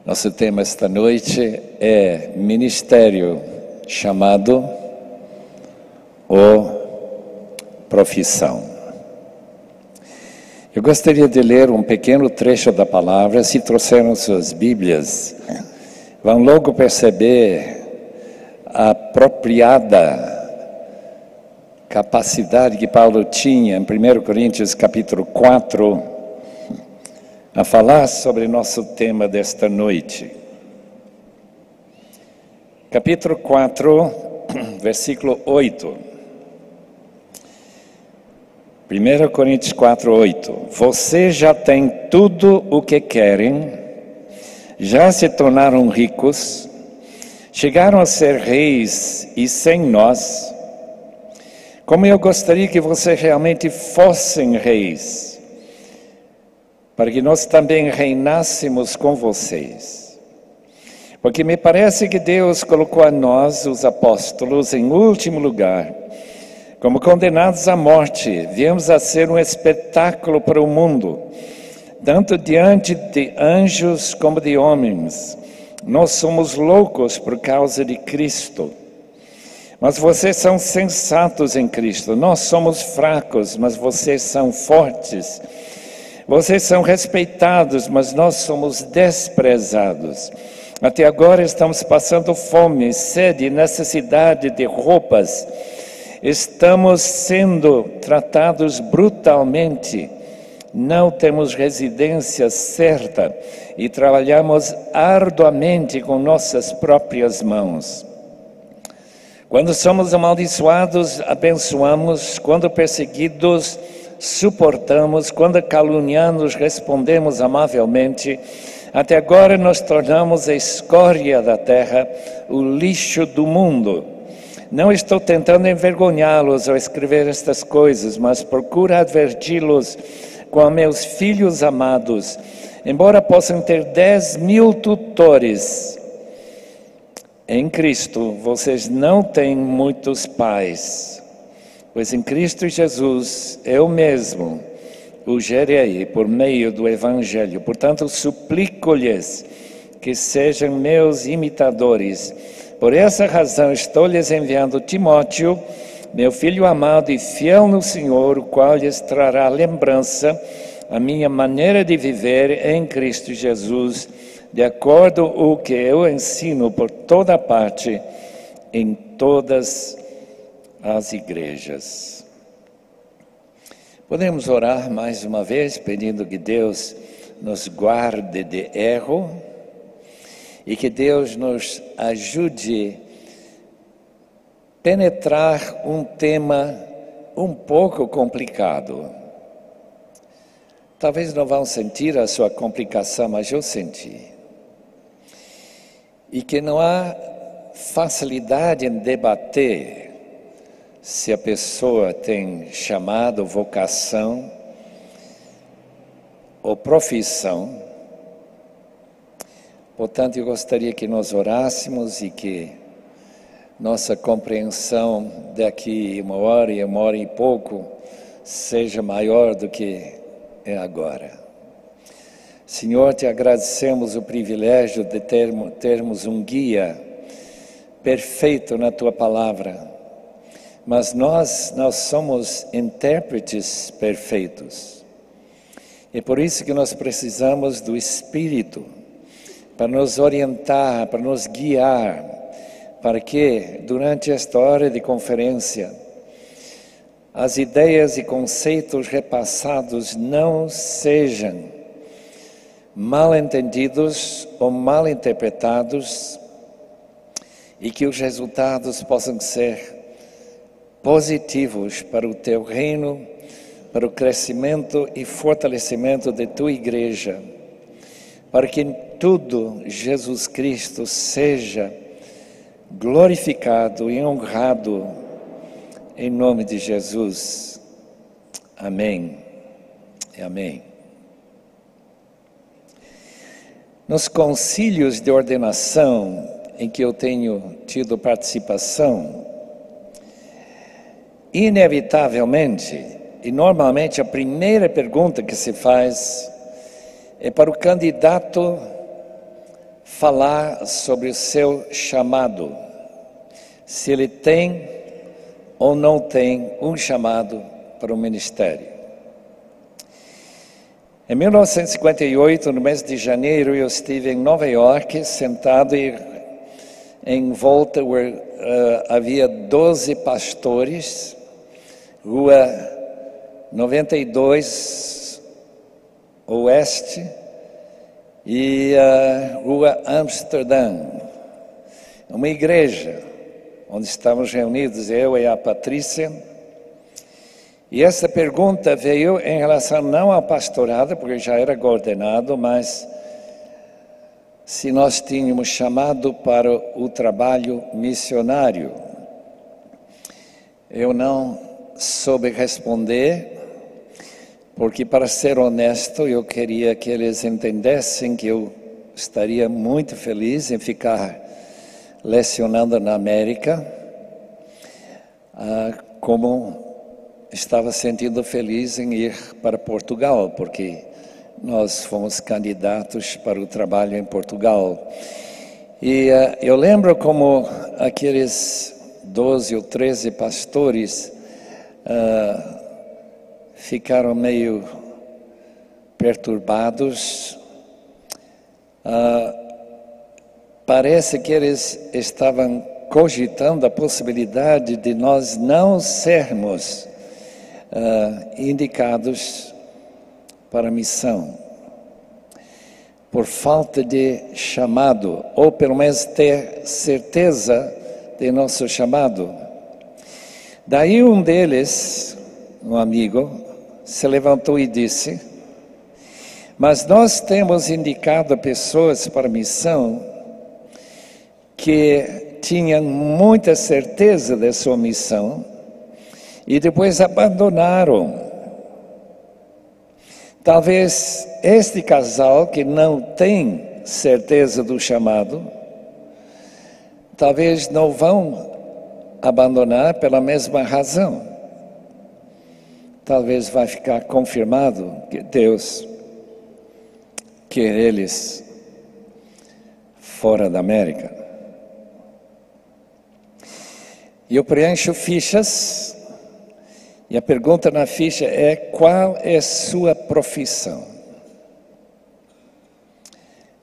Nosso tema esta noite é Ministério, Chamado ou Profissão. Eu gostaria de ler um pequeno trecho da palavra. Se trouxeram suas Bíblias, vão logo perceber a apropriada capacidade que Paulo tinha em 1 Coríntios capítulo 4, a falar sobre nosso tema desta noite. Capítulo 4, versículo 8. 1 Coríntios 4, 8. Vocês já têm tudo o que querem, já se tornaram ricos, chegaram a ser reis e sem nós. Como eu gostaria que vocês realmente fossem reis, para que nós também reinássemos com vocês. Porque me parece que Deus colocou a nós, os apóstolos, em último lugar. Como condenados à morte, viemos a ser um espetáculo para o mundo, tanto diante de anjos como de homens. Nós somos loucos por causa de Cristo. Mas vocês são sensatos em Cristo. Nós somos fracos, mas vocês são fortes. Vocês são respeitados, mas nós somos desprezados. Até agora estamos passando fome, sede, necessidade de roupas. Estamos sendo tratados brutalmente. Não temos residência certa e trabalhamos arduamente com nossas próprias mãos. Quando somos amaldiçoados, abençoamos. Quando perseguidos, suportamos. Quando caluniados, respondemos amavelmente. Até agora nos tornamos a escória da terra, o lixo do mundo. Não estou tentando envergonhá-los ao escrever estas coisas, mas procuro adverti-los com meus filhos amados. Embora possam ter 10.000 tutores, em Cristo vocês não têm muitos pais. Pois em Cristo Jesus, eu mesmo o gerei por meio do Evangelho. Portanto, suplico-lhes que sejam meus imitadores. Por essa razão, estou lhes enviando Timóteo, meu filho amado e fiel no Senhor, o qual lhes trará lembrança a minha maneira de viver em Cristo Jesus, de acordo com o que eu ensino por toda parte, em todas as igrejas. Podemos orar mais uma vez, pedindo que Deus nos guarde de erro e que Deus nos ajude a penetrar um tema um pouco complicado. Talvez não vão sentir a sua complicação, mas eu senti. E que não há facilidade em debater se a pessoa tem chamado, vocação ou profissão. Portanto, eu gostaria que nós orássemos e que nossa compreensão daqui uma hora e pouco seja maior do que é agora. Senhor, te agradecemos o privilégio de termos um guia perfeito na tua palavra. Mas nós somos intérpretes perfeitos. É por isso que nós precisamos do Espírito, para nos orientar, para nos guiar, para que durante esta hora de conferência, as ideias e conceitos repassados não sejam mal entendidos ou mal interpretados, e que os resultados possam ser positivos para o teu reino, para o crescimento e fortalecimento de tua igreja, para que em tudo Jesus Cristo seja glorificado e honrado, em nome de Jesus. Amém e amém. Nos concílios de ordenação em que eu tenho tido participação, inevitavelmente, e normalmente a primeira pergunta que se faz é para o candidato falar sobre o seu chamado, se ele tem ou não tem um chamado para o ministério. Em 1958, no mês de janeiro, eu estive em Nova York, sentado e em volta havia 12 pastores, Rua 92 Oeste e Rua Amsterdã, uma igreja onde estávamos reunidos, eu e a Patrícia. E essa pergunta veio em relação não ao pastorado, porque já era ordenado, mas se nós tínhamos chamado para o trabalho missionário. Eu não soube responder, porque, para ser honesto, eu queria que eles entendessem que eu estaria muito feliz em ficar lecionando na América, como estava sentindo feliz em ir para Portugal, porque nós fomos candidatos para o trabalho em Portugal. E eu lembro como aqueles 12 ou 13 pastores ficaram meio perturbados. Parece que eles estavam cogitando a possibilidade de nós não sermos indicados para a missão, por falta de chamado, ou pelo menos ter certeza de nosso chamado. Daí um deles, um amigo, se levantou e disse: mas nós temos indicado pessoas para a missão que tinham muita certeza da sua missão e depois abandonaram. Talvez este casal que não tem certeza do chamado, talvez não vão abandonar pela mesma razão. Talvez vai ficar confirmado que Deus quer eles fora da América. E eu preencho fichas, e a pergunta na ficha é: qual é sua profissão?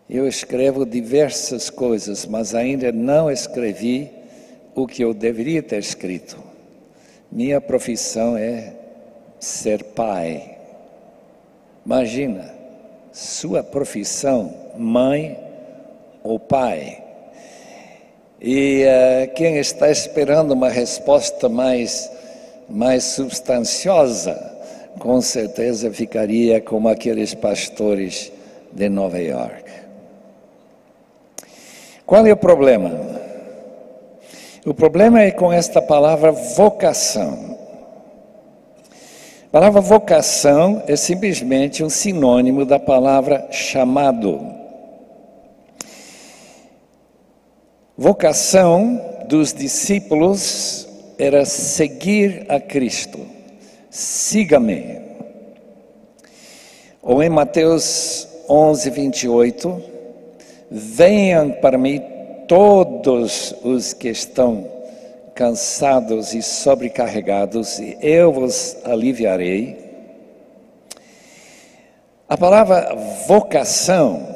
Eu escrevo diversas coisas, mas ainda não escrevi o que eu deveria ter escrito. Minha profissão é ser pai. Imagina, sua profissão, mãe ou pai. E quem está esperando uma resposta mais substanciosa, com certeza ficaria como aqueles pastores de Nova York. Qual é o problema? O problema é com esta palavra vocação. A palavra vocação é simplesmente um sinônimo da palavra chamado. Vocação dos discípulos era seguir a Cristo. Siga-me. Ou em Mateus 11, 28, venham para mim todos os que estão cansados e sobrecarregados, e eu vos aliviarei. A palavra vocação,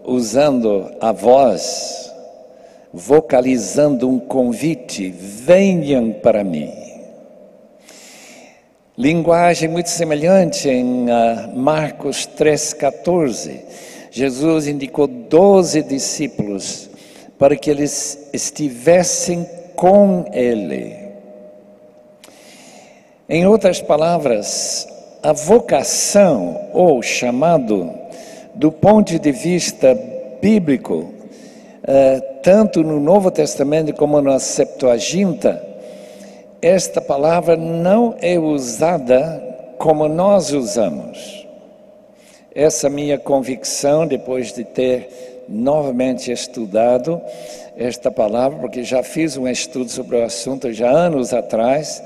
usando a voz, vocalizando um convite: venham para mim. Linguagem muito semelhante em Marcos 3,14. Jesus indicou 12 discípulos para que eles estivessem com Ele. Em outras palavras, a vocação ou chamado, do ponto de vista bíblico, tanto no Novo Testamento como na Septuaginta, esta palavra não é usada como nós usamos. Essa é a minha convicção depois de ter novamente estudado esta palavra, porque já fiz um estudo sobre o assunto já anos atrás,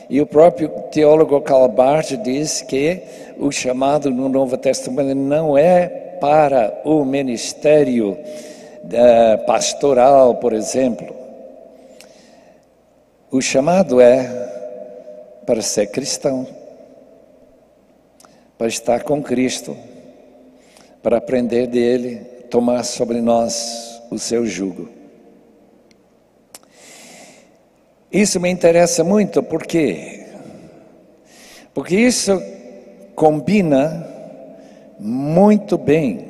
e o próprio teólogo Karl Barth diz que o chamado no Novo Testamento não é para o ministério pastoral, por exemplo. O chamado é para ser cristão, para estar com Cristo, para aprender dele, tomar sobre nós o seu jugo. Isso me interessa muito, por quê? Porque isso combina muito bem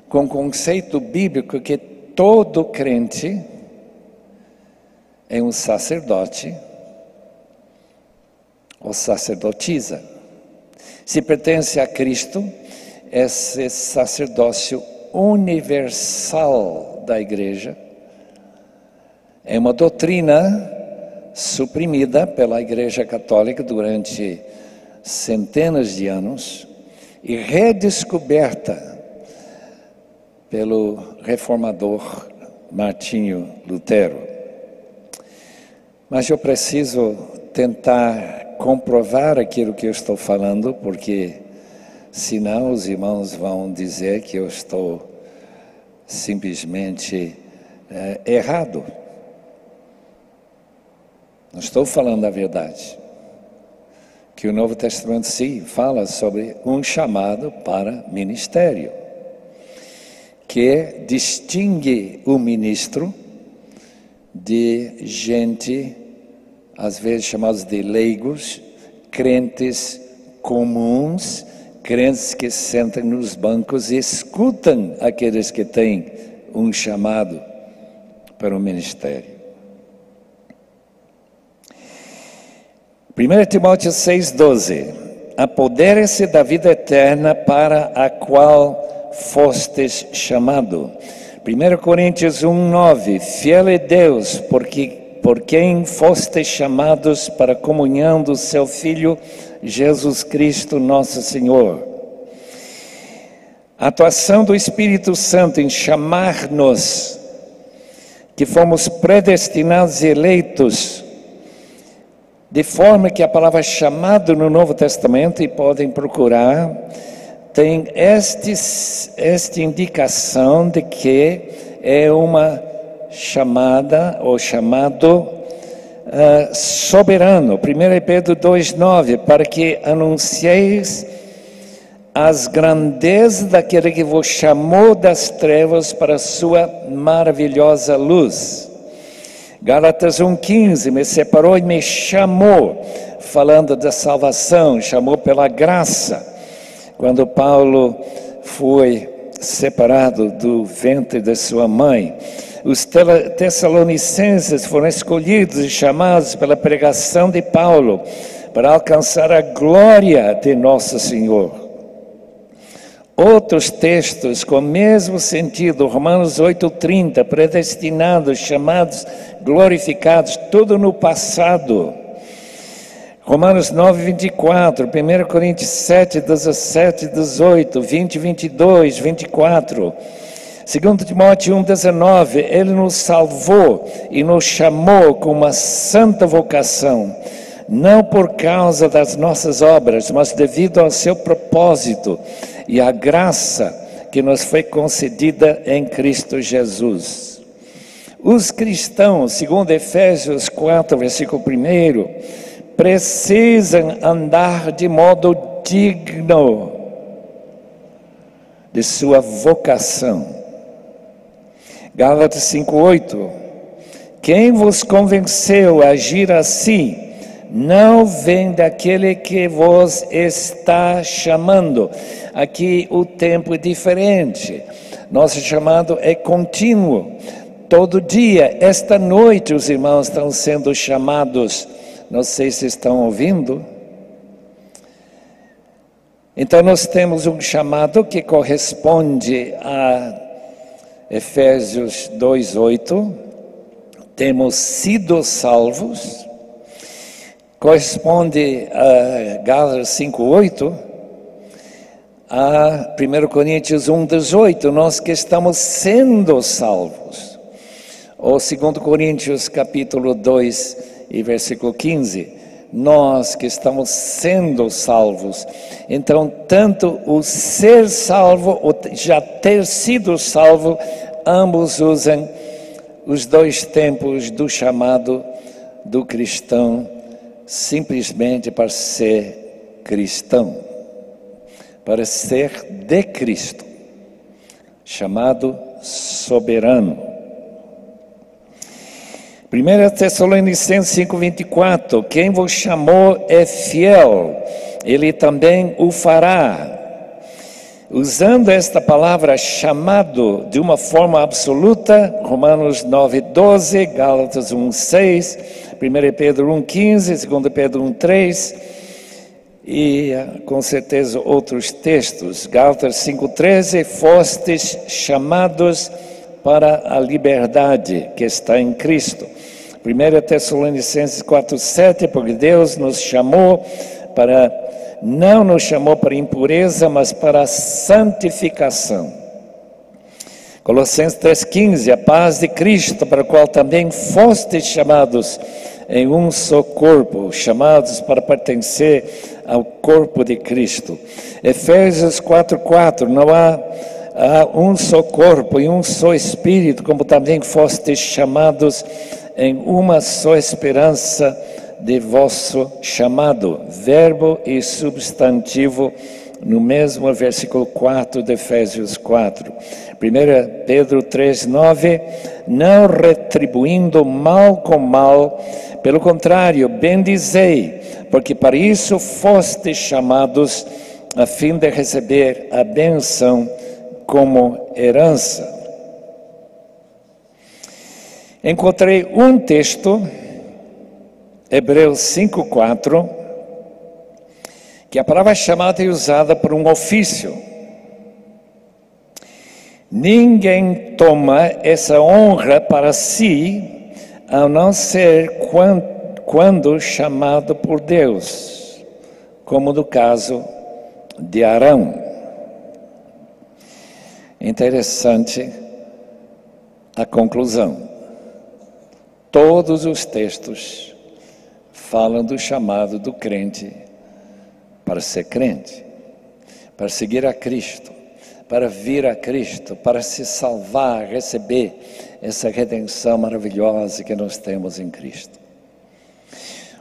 com o conceito bíblico que todo crente é um sacerdote ou sacerdotisa. Se pertence a Cristo, esse sacerdócio universal da igreja é uma doutrina suprimida pela Igreja Católica durante centenas de anos e redescoberta pelo reformador Martinho Lutero. Mas eu preciso tentar comprovar aquilo que eu estou falando, porque senão os irmãos vão dizer que eu estou simplesmente errado. Não estou falando a verdade. Que o Novo Testamento sim fala sobre um chamado para ministério, que distingue o ministro de gente, às vezes chamados de leigos, crentes comuns, crentes que sentam nos bancos e escutam aqueles que têm um chamado para o ministério. 1 Timóteo 6,12: apodere-se da vida eterna para a qual fostes chamado. 1 Coríntios 1,9: fiel é Deus, por quem fostes chamados para a comunhão do seu Filho, Jesus Cristo nosso Senhor. A atuação do Espírito Santo em chamar-nos, que fomos predestinados e eleitos, de forma que a palavra chamado no Novo Testamento, e podem procurar, tem esta indicação de que é uma chamada ou chamado soberano. 1 Pedro 2,9: para que anuncieis as grandezas daquele que vos chamou das trevas para a sua maravilhosa luz. Gálatas 1,15: me separou e me chamou, falando da salvação, chamou pela graça. Quando Paulo foi separado do ventre de sua mãe, os tessalonicenses foram escolhidos e chamados pela pregação de Paulo para alcançar a glória de nosso Senhor. Outros textos com o mesmo sentido, Romanos 8,30, predestinados, chamados, glorificados, tudo no passado. Romanos 9,24, 1 Coríntios 7, 17, 18, 20, 22, 24. 2 Timóteo 1,19, Ele nos salvou e nos chamou com uma santa vocação, não por causa das nossas obras, mas devido ao seu propósito e à graça que nos foi concedida em Cristo Jesus. Os cristãos, segundo Efésios 4, versículo 1, precisam andar de modo digno de sua vocação. Gálatas 5,8: quem vos convenceu a agir assim, não vem daquele que vos está chamando. Aqui o tempo é diferente. Nosso chamado é contínuo. Todo dia, esta noite, os irmãos estão sendo chamados. Não sei se estão ouvindo. Então nós temos um chamado que corresponde a Efésios 2,8. Temos sido salvos. Corresponde a Gálatas 5,8, a 1 Coríntios 1,18, nós que estamos sendo salvos. Ou 2 Coríntios capítulo 2 e versículo 15, nós que estamos sendo salvos. Então, tanto o ser salvo, o já ter sido salvo, ambos usam os dois tempos do chamado do cristão simplesmente para ser cristão, para ser de Cristo, chamado soberano. 1 Tessalonicenses 5:24, quem vos chamou é fiel, ele também o fará. Usando esta palavra chamado de uma forma absoluta, Romanos 9:12, Gálatas 1:6, 1 Pedro 1:15, 2 Pedro 1:3 e com certeza outros textos. Gálatas 5:13, fostes chamados para a liberdade que está em Cristo. 1 Tessalonicenses 4:7, porque Deus nos chamou não nos chamou para impureza, mas para a santificação. Colossenses 3:15, a paz de Cristo, para a qual também fostes chamados em um só corpo, chamados para pertencer ao corpo de Cristo. Efésios 4:4, não há um só corpo e um só Espírito, como também fostes chamados em uma só esperança de vosso chamado, verbo e substantivo no mesmo versículo 4 de Efésios 4. 1 Pedro 3:9, não retribuindo mal com mal, pelo contrário, bendizei, porque para isso fostes chamados, a fim de receber a bênção como herança. Encontrei um texto, Hebreus 5:4, que a palavra chamada é usada por um ofício. Ninguém toma essa honra para si, a não ser quando chamado por Deus, como no caso de Arão. Interessante a conclusão. Todos os textos falam do chamado do crente para ser crente, para seguir a Cristo, para vir a Cristo, para se salvar, receber essa redenção maravilhosa que nós temos em Cristo.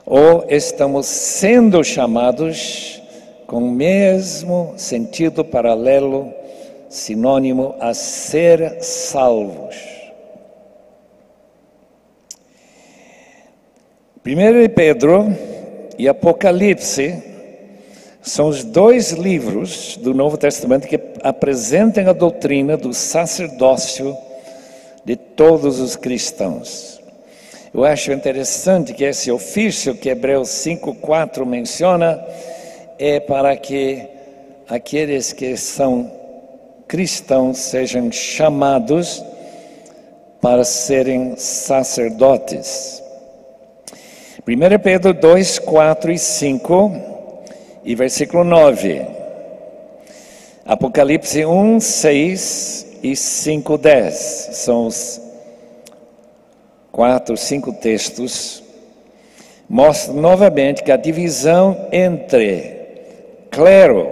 Ou estamos sendo chamados com o mesmo sentido paralelo, sinônimo a ser salvos. 1 Pedro e Apocalipse são os dois livros do Novo Testamento que apresentam a doutrina do sacerdócio de todos os cristãos. Eu acho interessante que esse ofício que Hebreus 5:4 menciona é para que aqueles que são cristãos sejam chamados para serem sacerdotes. 1 Pedro 2, 4 e 5 e versículo 9. Apocalipse 1, 6 e 5, 10. São os 4, 5 textos. Mostra novamente que a divisão entre clero,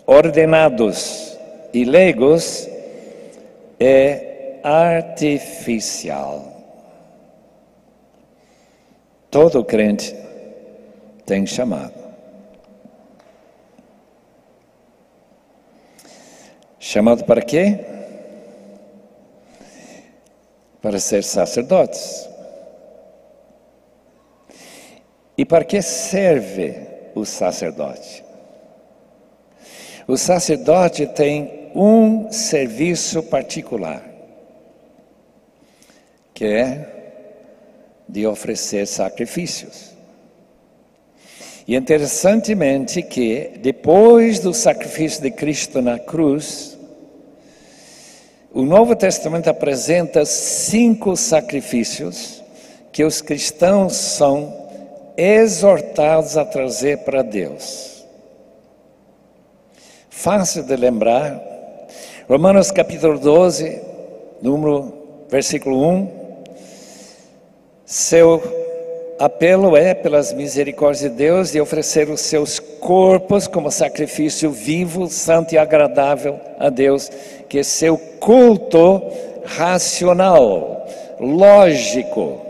ordenados e leigos é artificial. Todo crente tem chamado. Chamado para quê? Para ser sacerdotes. E para que serve o sacerdote? O sacerdote tem um serviço particular, que é de oferecer sacrifícios. E interessantemente que depois do sacrifício de Cristo na cruz, o Novo Testamento apresenta 5 sacrifícios que os cristãos são exortados a trazer para Deus. Fácil de lembrar, Romanos capítulo 12, versículo 1, apelo é, pelas misericórdias de Deus, de oferecer os seus corpos como sacrifício vivo, santo e agradável a Deus, que é seu culto racional, lógico,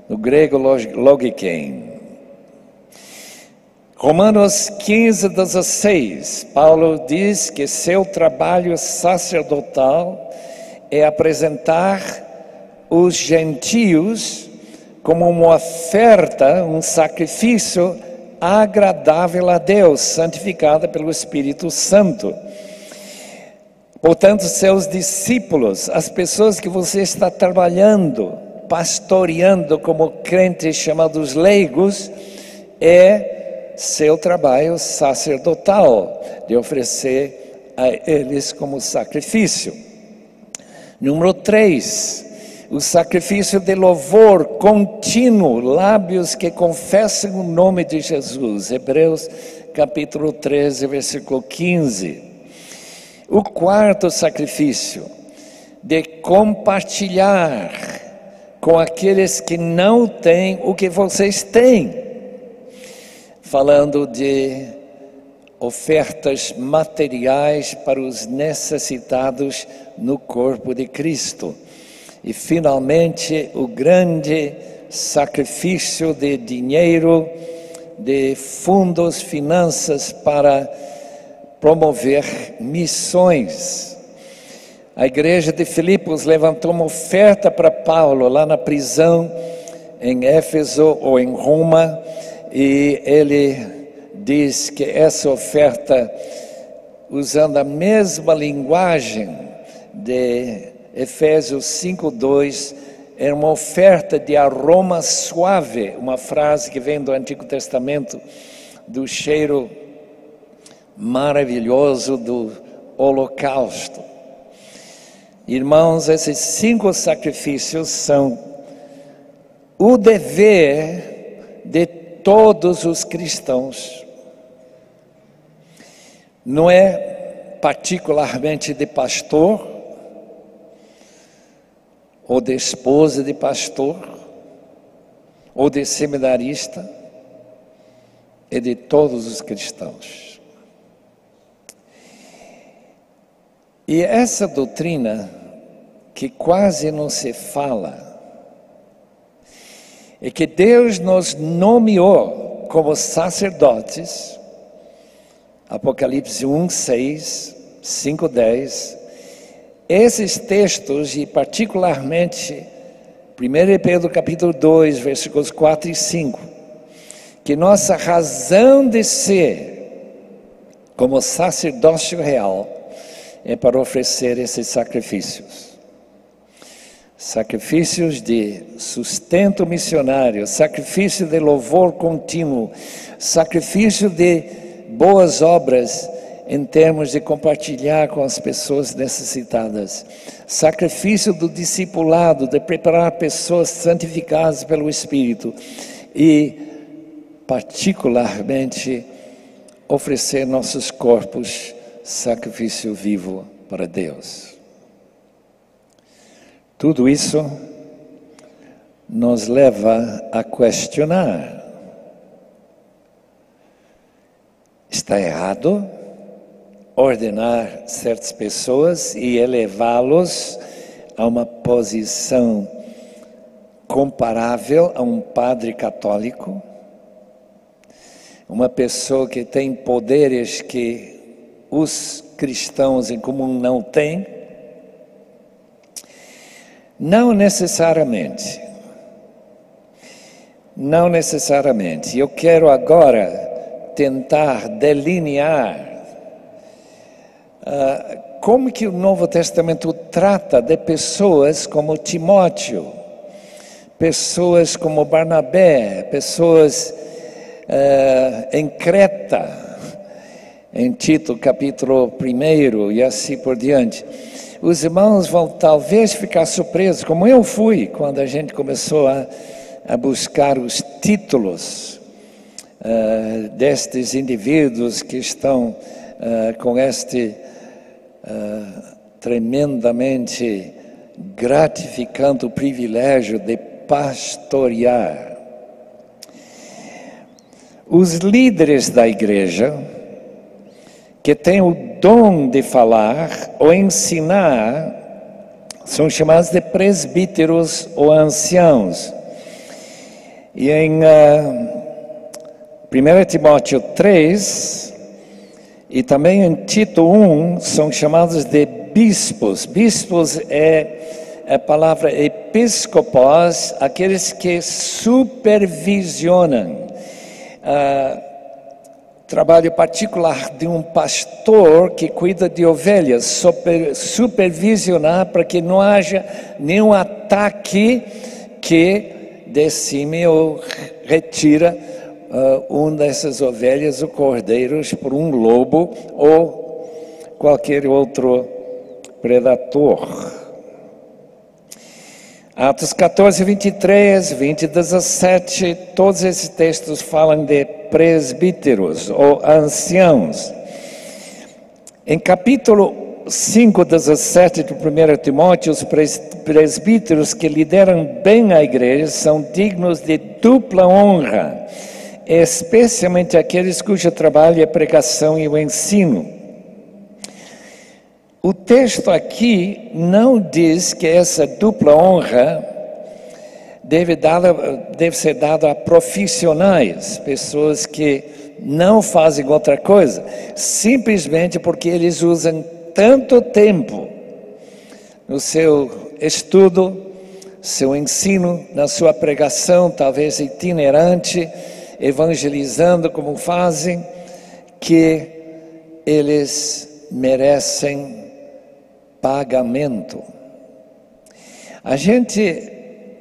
no grego logikein. Romanos 15:16, Paulo diz que seu trabalho sacerdotal é apresentar os gentios como uma oferta, um sacrifício agradável a Deus, santificada pelo Espírito Santo. Portanto, seus discípulos, as pessoas que você está trabalhando, pastoreando como crentes chamados leigos, é seu trabalho sacerdotal, de oferecer a eles como sacrifício. Número 3, o sacrifício de louvor contínuo, lábios que confessam o nome de Jesus. Hebreus capítulo 13, versículo 15. O quarto sacrifício, de compartilhar com aqueles que não têm o que vocês têm. Falando de ofertas materiais para os necessitados no corpo de Cristo. E finalmente o grande sacrifício de dinheiro, de fundos, finanças para promover missões. A igreja de Filipos levantou uma oferta para Paulo lá na prisão em Éfeso ou em Roma, e ele diz que essa oferta, usando a mesma linguagem de Efésios 5:2, é uma oferta de aroma suave, uma frase que vem do Antigo Testamento, do cheiro maravilhoso do holocausto. Irmãos, esses 5 sacrifícios são o dever de todos os cristãos. Não é particularmente de pastor, ou de esposa de pastor, ou de seminarista, é de todos os cristãos. E essa doutrina, que quase não se fala, é que Deus nos nomeou como sacerdotes, Apocalipse 1:6, 5:10, esses textos, e particularmente 1 Pedro capítulo 2, versículos 4 e 5, que nossa razão de ser como sacerdócio real é para oferecer esses sacrifícios. Sacrifícios de sustento missionário, sacrifício de louvor contínuo, sacrifício de boas obras em termos de compartilhar com as pessoas necessitadas, sacrifício do discipulado, de preparar pessoas santificadas pelo Espírito e, particularmente, oferecer nossos corpos sacrifício vivo para Deus. Tudo isso nos leva a questionar: está errado ordenar certas pessoas e elevá-los a uma posição comparável a um padre católico? Uma pessoa que tem poderes que os cristãos em comum não têm? Não necessariamente. Não necessariamente. Eu quero agora tentar delinear como que o Novo Testamento trata de pessoas como Timóteo, pessoas como Barnabé, pessoas em Creta, em Tito capítulo 1 e assim por diante. Os irmãos vão talvez ficar surpresos, como eu fui, quando a gente começou a buscar os títulos destes indivíduos que estão com este tremendamente gratificante privilégio de pastorear. Os líderes da igreja, que têm o dom de falar ou ensinar, são chamados de presbíteros ou anciãos. E em 1 Timóteo 3 e também em Tito 1 são chamados de bispos. Bispos é a palavra episcopos, aqueles que supervisionam. Trabalho particular de um pastor que cuida de ovelhas, supervisionar para que não haja nenhum ataque que decime ou retira uma dessas ovelhas ou cordeiros por um lobo ou qualquer outro predador. Atos 14, 23, 20, 17, todos esses textos falam de presbíteros ou anciãos. Em capítulo 5, 17 do 1 Timóteo, os presbíteros que lideram bem a igreja são dignos de dupla honra, especialmente aqueles cujo trabalho é a pregação e o ensino. O texto aqui não diz que essa dupla honra deve ser dada a profissionais, pessoas que não fazem outra coisa, simplesmente porque eles usam tanto tempo no seu estudo, seu ensino, na sua pregação, talvez itinerante, evangelizando como fazem, que eles merecem pagamento. A gente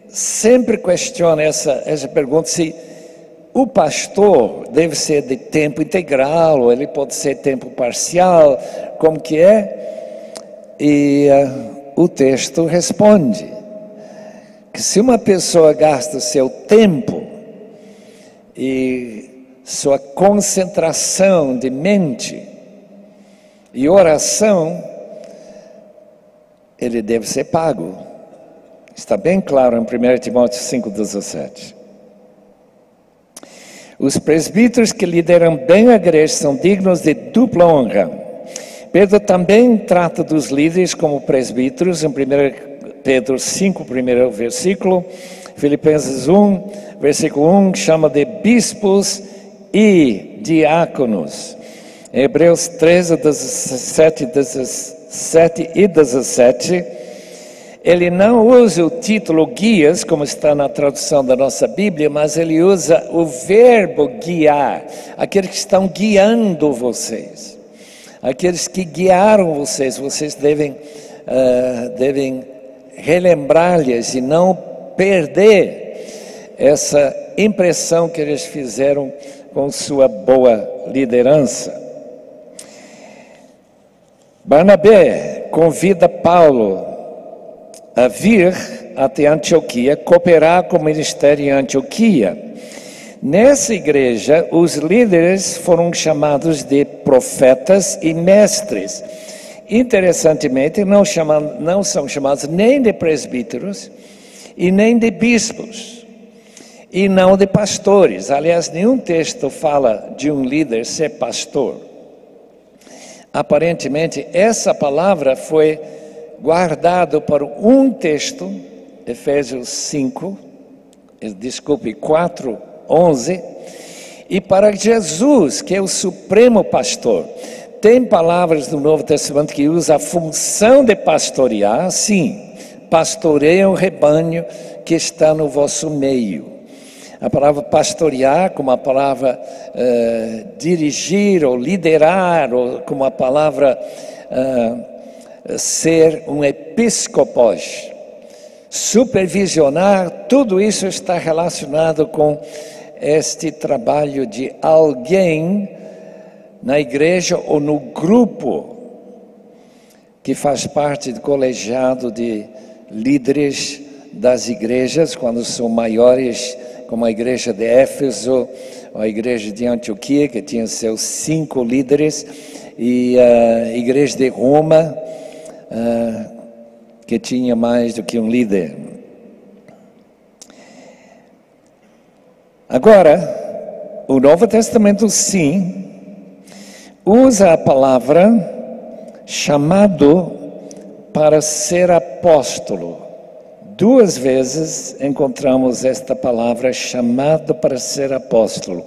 sempre questiona essa pergunta, se o pastor deve ser de tempo integral, ou ele pode ser tempo parcial, como que é? E o texto responde que se uma pessoa gasta seu tempo e sua concentração de mente e oração, ele deve ser pago. Está bem claro em 1 Timóteo 5,17. Os presbíteros que lideram bem a igreja são dignos de dupla honra. Pedro também trata dos líderes como presbíteros, em 1 Pedro 5, primeiro versículo, Filipenses 1, versículo 1, chama de bispos e diáconos. Hebreus 13, 17 e 17, ele não usa o título guias, como está na tradução da nossa Bíblia, mas ele usa o verbo guiar, aqueles que estão guiando vocês, aqueles que guiaram vocês, vocês devem relembrar-lhes e não perder essa impressão que eles fizeram com sua boa liderança. Barnabé convida Paulo a vir até Antioquia, cooperar com o ministério em Antioquia. Nessa igreja, os líderes foram chamados de profetas e mestres. Interessantemente, não são chamados nem de presbíteros e nem de bispos, e não de pastores. Aliás, nenhum texto fala de um líder ser pastor. Aparentemente, essa palavra foi guardada para um texto, Efésios 4:11, e para Jesus, que é o supremo pastor. Tem palavras do Novo Testamento que usa a função de pastorear, sim, pastoreia o rebanho que está no vosso meio. A palavra pastorear, como a palavra dirigir ou liderar, ou como a palavra ser um episcopos, supervisionar, tudo isso está relacionado com este trabalho de alguém na igreja ou no grupo que faz parte do colegiado de líderes das igrejas, quando são maiores, como a igreja de Éfeso, a igreja de Antioquia, que tinha seus 5 líderes, e a igreja de Roma, que tinha mais do que um líder. Agora, o Novo Testamento, sim, usa a palavra chamado para ser apóstolo. 2 vezes encontramos esta palavra, chamado para ser apóstolo.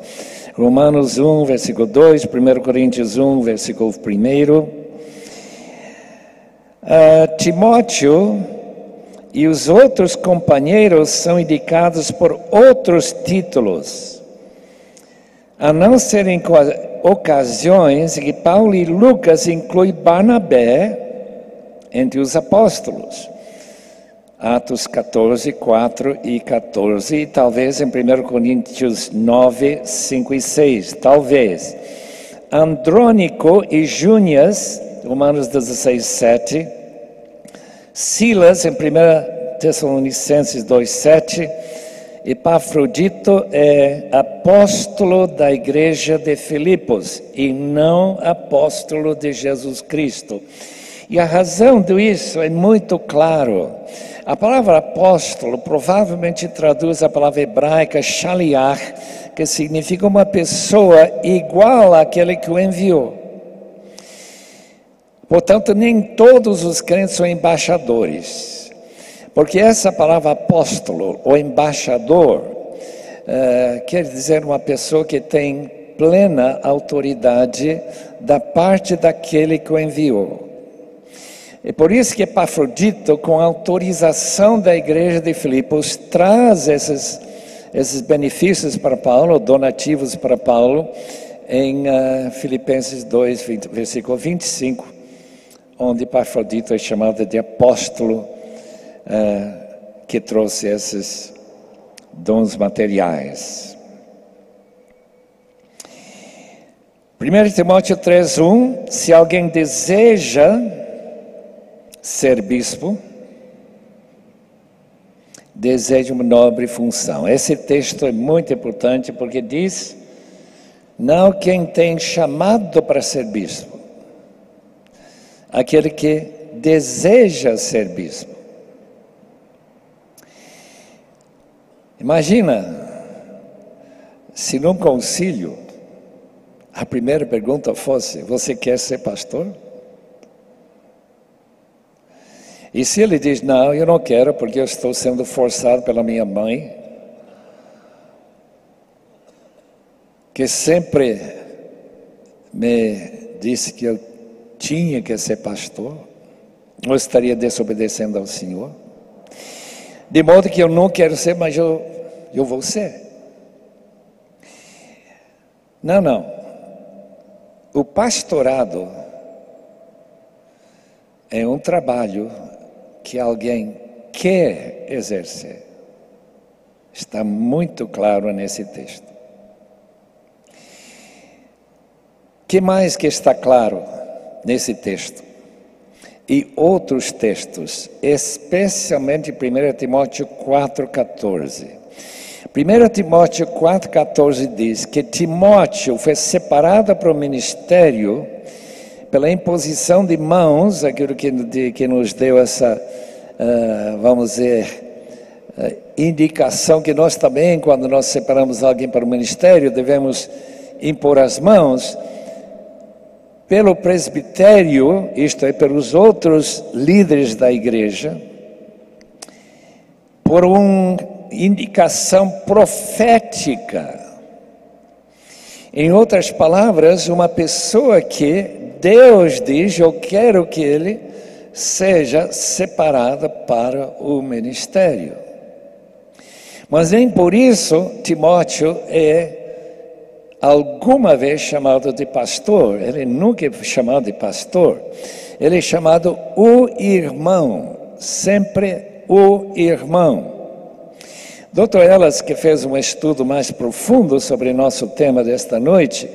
Romanos 1, versículo 2, 1 Coríntios 1, versículo 1. Timóteo e os outros companheiros são indicados por outros títulos, a não ser em ocasiões em que Paulo e Lucas incluem Barnabé entre os apóstolos. Atos 14, 4 e 14, e talvez em 1 Coríntios 9, 5 e 6, talvez. Andrônico e Júnias, Romanos 16, 7. Silas, em 1 Tessalonicenses 2, 7. Epafrodito é apóstolo da igreja de Filipos e não apóstolo de Jesus Cristo. E a razão disso é muito claro. A palavra apóstolo provavelmente traduz a palavra hebraica shaliach, que significa uma pessoa igual àquele que o enviou. Portanto, nem todos os crentes são embaixadores, porque essa palavra apóstolo ou embaixador quer dizer uma pessoa que tem plena autoridade da parte daquele que o enviou. É por isso que Epafrodito, com autorização da igreja de Filipos, traz esses benefícios para Paulo, donativos para Paulo, em Filipenses 2, versículo 25, onde Epafrodito é chamado de apóstolo, que trouxe esses dons materiais. 1 Timóteo 3:1, se alguém deseja ser bispo, deseja uma nobre função. Esse texto é muito importante porque diz, não quem tem chamado para ser bispo, aquele que deseja ser bispo. Imagina, se num concílio, a primeira pergunta fosse, você quer ser pastor? E se ele diz, não, eu não quero porque eu estou sendo forçado pela minha mãe, que sempre me disse que eu tinha que ser pastor, eu estaria desobedecendo ao Senhor. De modo que eu não quero ser, mas eu vou ser. Não. O pastorado é um trabalho que alguém quer exercer. Está muito claro nesse texto. O que mais que está claro nesse texto? E outros textos, especialmente 1 Timóteo 4,14. 1 Timóteo 4,14 diz que Timóteo foi separado para o ministério pela imposição de mãos, aquilo que nos deu essa, vamos dizer, indicação que nós também, quando nós separamos alguém para o ministério, devemos impor as mãos, pelo presbitério, isto é, pelos outros líderes da igreja, por uma indicação profética. Em outras palavras, uma pessoa que Deus diz, eu quero que ele seja separado para o ministério. Mas nem por isso Timóteo é alguma vez chamado de pastor. Ele nunca é chamado de pastor. Ele é chamado o irmão, sempre o irmão. Dr. Ellis, que fez um estudo mais profundo sobre nosso tema desta noite,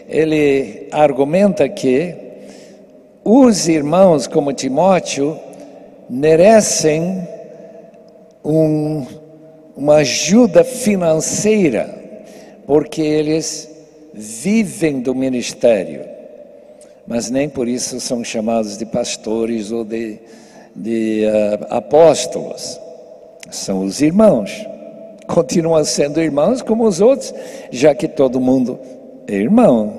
ele argumenta que os irmãos como Timóteo merecem uma ajuda financeira, porque eles vivem do ministério, mas nem por isso são chamados de pastores ou de apóstolos. São os irmãos. continuam sendo irmãos como os outros, já que todo mundo é irmão,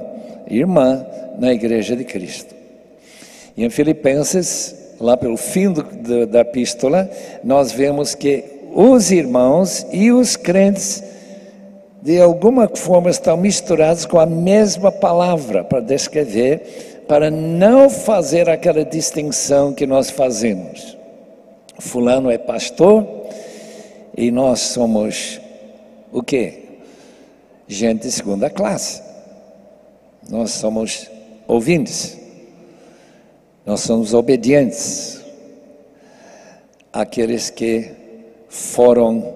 irmã na igreja de Cristo. E em Filipenses, lá pelo fim da epístola, nós vemos que os irmãos e os crentes, de alguma forma, estão misturados com a mesma palavra para descrever, para não fazer aquela distinção que nós fazemos. Fulano é pastor e nós somos o quê? Gente de segunda classe. Nós somos ouvintes. Nós somos obedientes. Aqueles que foram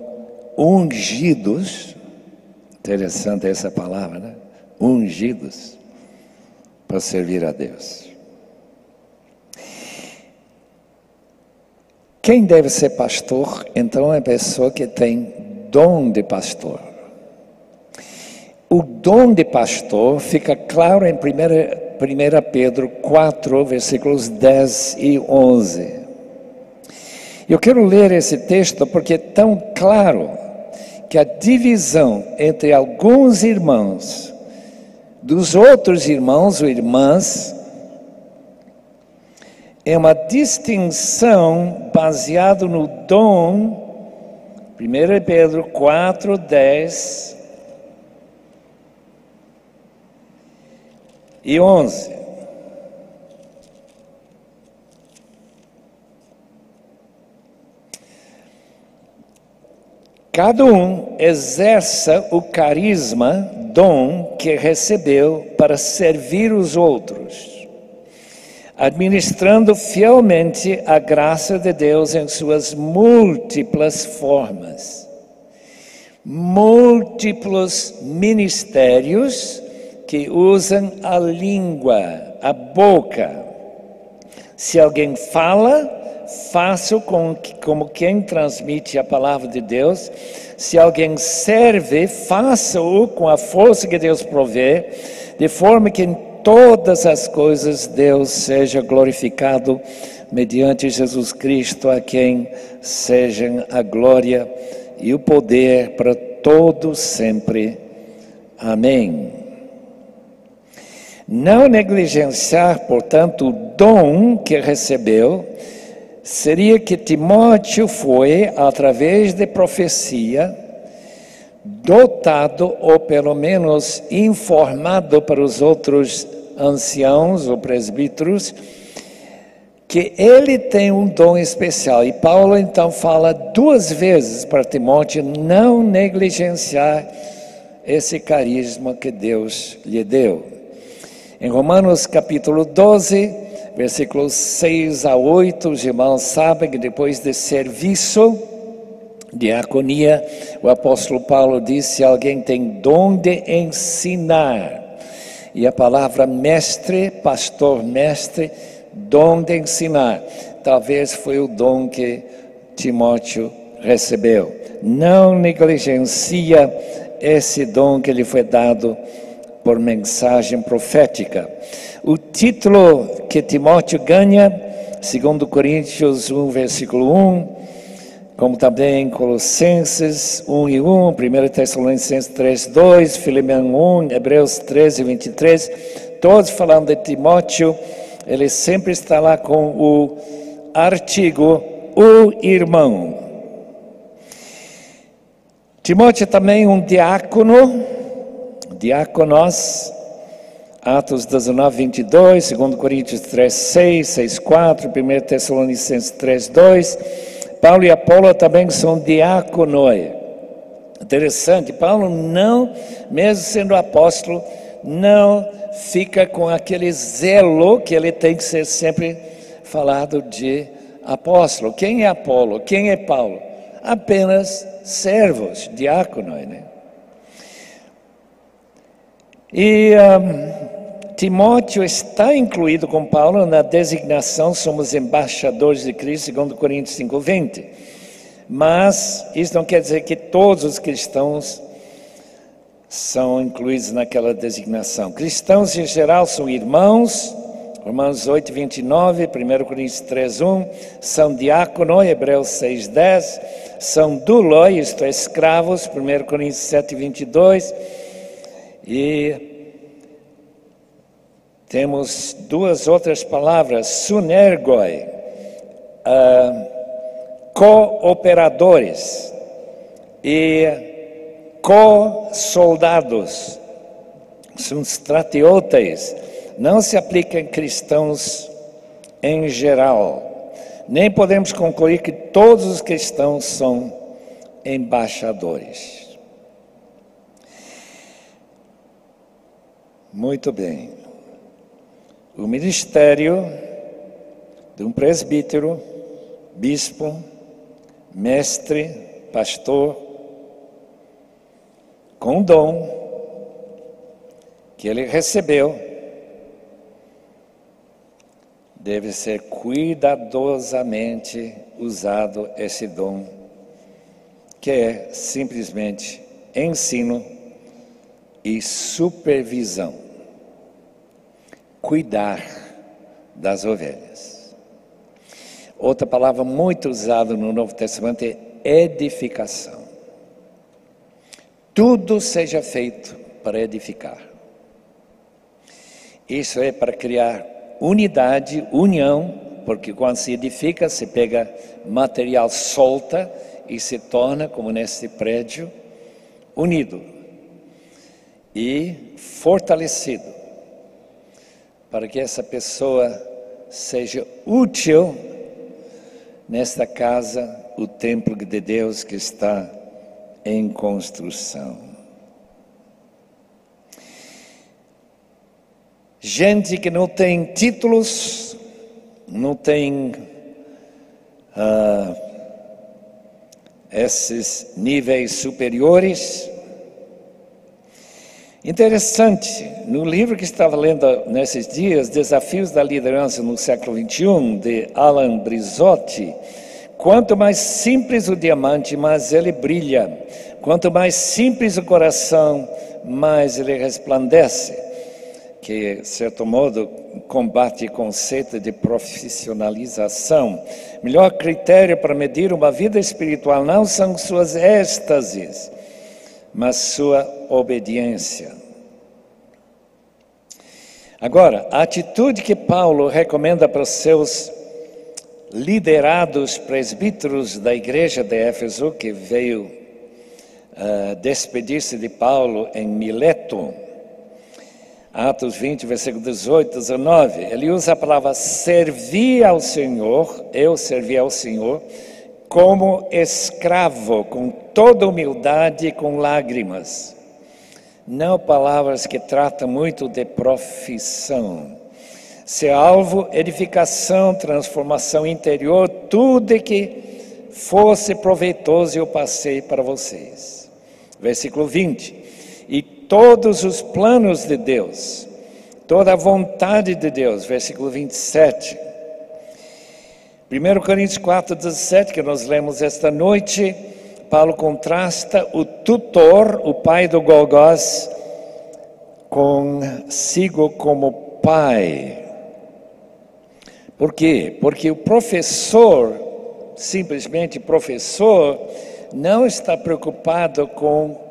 ungidos, interessante essa palavra, né? Ungidos para servir a Deus. Quem deve ser pastor, então, é a pessoa que tem dom de pastor. O dom de pastor fica claro em 1 Pedro 4, versículos 10 e 11. Eu quero ler esse texto porque é tão claro que a divisão entre alguns irmãos dos outros irmãos ou irmãs é uma distinção baseada no dom. 1 Pedro 4, 10 e 11. Cada um exerça o carisma, dom que recebeu para servir os outros, administrando fielmente a graça de Deus em suas múltiplas formas. Múltiplos ministérios que usam a língua, a boca. Se alguém fala, faça como quem transmite a palavra de Deus. Se alguém serve, faça-o com a força que Deus provê, de forma que em todas as coisas Deus seja glorificado mediante Jesus Cristo, a quem sejam a glória e o poder para todos sempre. Amém. Não negligenciar, portanto, o dom que recebeu, seria que Timóteo foi, através de profecia, dotado ou pelo menos informado para os outros anciãos ou presbíteros que ele tem um dom especial. E Paulo então fala 2 vezes para Timóteo não negligenciar esse carisma que Deus lhe deu. Em Romanos capítulo 12, versículos 6 a 8, os irmãos sabem que depois de serviço, diaconia, o apóstolo Paulo disse: se alguém tem dom de ensinar, e a palavra mestre, pastor mestre, dom de ensinar, talvez foi o dom que Timóteo recebeu. Não negligencia esse dom que lhe foi dado por mensagem profética. O título que Timóteo ganha, 2 Coríntios 1, versículo 1, como também Colossenses 1 e 1, 1 Tessalonicenses 3, 2, Filemão 1, Hebreus 13, 23, todos falando de Timóteo, ele sempre está lá com o artigo, o irmão. Timóteo também um diácono, diáconos, Atos 19, 22, 2 Coríntios 3, 6, 6, 4, 1 Tessalonicenses 3, 2. Paulo e Apolo também são diáconoi. Interessante, Paulo não, mesmo sendo apóstolo, não fica com aquele zelo que ele tem que ser sempre falado de apóstolo. Quem é Apolo? Quem é Paulo? Apenas servos, diáconoi, né? E Timóteo está incluído com Paulo na designação, somos embaixadores de Cristo, 2 Coríntios 5, 20. Mas isso não quer dizer que todos os cristãos são incluídos naquela designação. Cristãos em geral são irmãos, Romanos 8, 29, 1 Coríntios 3, 1, são diácono, Hebreus 6, 10, são douloi, isto é, escravos, 1 Coríntios 7, 22, e temos duas outras palavras, sunergoi, cooperadores e co-soldados, são stratiotes, não se aplica em cristãos em geral. Nem podemos concluir que todos os cristãos são embaixadores. Muito bem. O ministério de um presbítero, bispo, mestre, pastor, com dom que ele recebeu, deve ser cuidadosamente usado esse dom, que é simplesmente ensino e supervisão. Cuidar das ovelhas. Outra palavra muito usada no Novo Testamento é edificação. Tudo seja feito para edificar. Isso é para criar unidade, união, porque quando se edifica, se pega material solta e se torna, como nesse prédio, unido e fortalecido, para que essa pessoa seja útil nesta casa, o templo de Deus que está em construção. Gente que não tem títulos, não tem esses níveis superiores. Interessante, no livro que estava lendo nesses dias, Desafios da Liderança no Século XXI, de Alan Brizotti, quanto mais simples o diamante, mais ele brilha. Quanto mais simples o coração, mais ele resplandece. Que, de certo modo, combate o conceito de profissionalização. Melhor critério para medir uma vida espiritual não são suas êxtases, mas sua obediência. Agora, a atitude que Paulo recomenda para os seus liderados presbíteros da igreja de Éfeso, que veio despedir-se de Paulo em Mileto, Atos 20, versículo 18, 19, ele usa a palavra servir ao Senhor, eu servi ao Senhor, como escravo, com toda humildade e com lágrimas. Não palavras que tratam muito de profissão. Ser alvo, edificação, transformação interior, tudo que fosse proveitoso eu passei para vocês. Versículo 20. E todos os planos de Deus, toda a vontade de Deus, versículo 27. 1 Coríntios 4, 17, que nós lemos esta noite, Paulo contrasta o tutor, o pai do Golgós, consigo como pai. Por quê? Porque o professor, simplesmente professor, não está preocupado com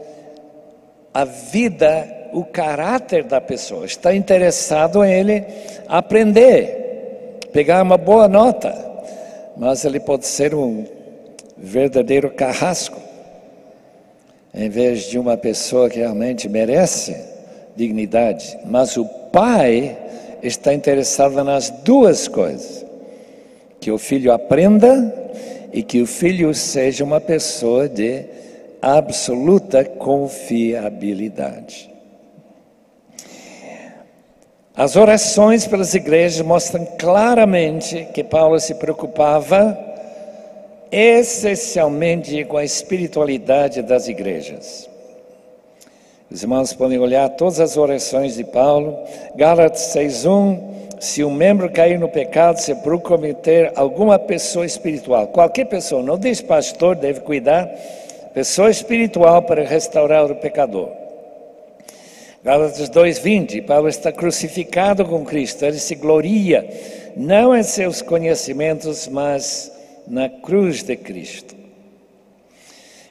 a vida, o caráter da pessoa, está interessado em ele aprender, pegar uma boa nota, mas ele pode ser um verdadeiro carrasco, em vez de uma pessoa que realmente merece dignidade. Mas o pai está interessado nas duas coisas, que o filho aprenda e que o filho seja uma pessoa de absoluta confiabilidade. As orações pelas igrejas mostram claramente que Paulo se preocupava essencialmente com a espiritualidade das igrejas. Os irmãos podem olhar todas as orações de Paulo. Gálatas 6:1, se um membro cair no pecado, se comprometer alguma pessoa espiritual, qualquer pessoa, não diz pastor, deve cuidar, pessoa espiritual para restaurar o pecador. Gálatas 2:20, Paulo está crucificado com Cristo, ele se gloria, não em seus conhecimentos, mas na cruz de Cristo.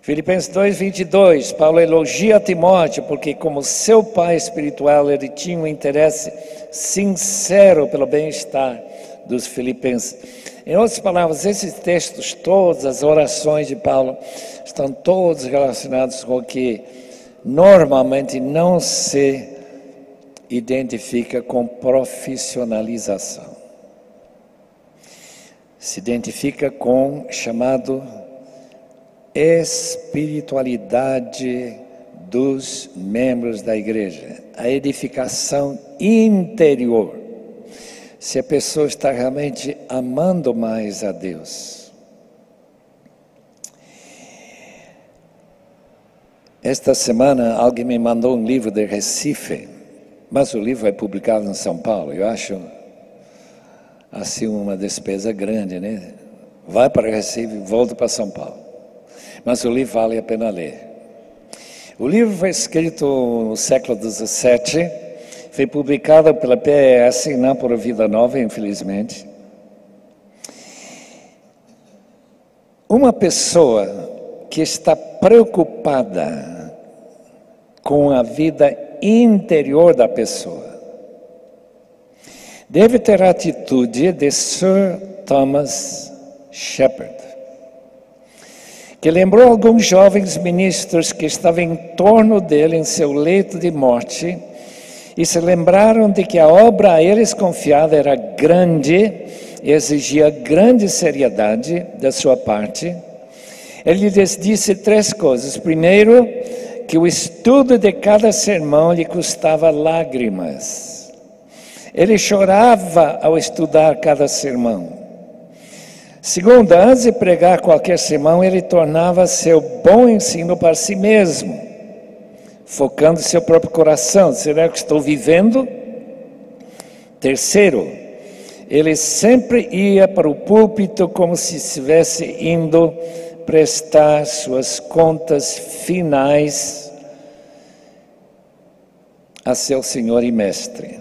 Filipenses 2:22, Paulo elogia Timóteo, porque como seu pai espiritual, ele tinha um interesse sincero pelo bem-estar dos filipenses. Em outras palavras, esses textos todos, as orações de Paulo, estão todos relacionados com o que normalmente não se identifica com profissionalização. Se identifica com chamado espiritualidade dos membros da igreja, a edificação interior. Se a pessoa está realmente amando mais a Deus. Esta semana alguém me mandou um livro de Recife, mas o livro é publicado em São Paulo. Eu acho assim uma despesa grande, né? Vai para Recife e volta para São Paulo. Mas o livro vale a pena ler. O livro foi escrito no século XVII, foi publicado pela PES, não por Vida Nova, infelizmente. Uma pessoa que está preocupada com a vida interior da pessoa deve ter a atitude de Sir Thomas Shepard, que lembrou alguns jovens ministros que estavam em torno dele em seu leito de morte e se lembraram de que a obra a eles confiada era grande e exigia grande seriedade da sua parte. Ele lhes disse 3 coisas. Primeiro, que o estudo de cada sermão lhe custava lágrimas. Ele chorava ao estudar cada sermão. Segundo, antes de pregar qualquer sermão, ele tornava seu bom ensino para si mesmo, focando seu próprio coração. Será que estou vivendo? Terceiro, ele sempre ia para o púlpito como se estivesse indo prestar suas contas finais a seu Senhor e Mestre.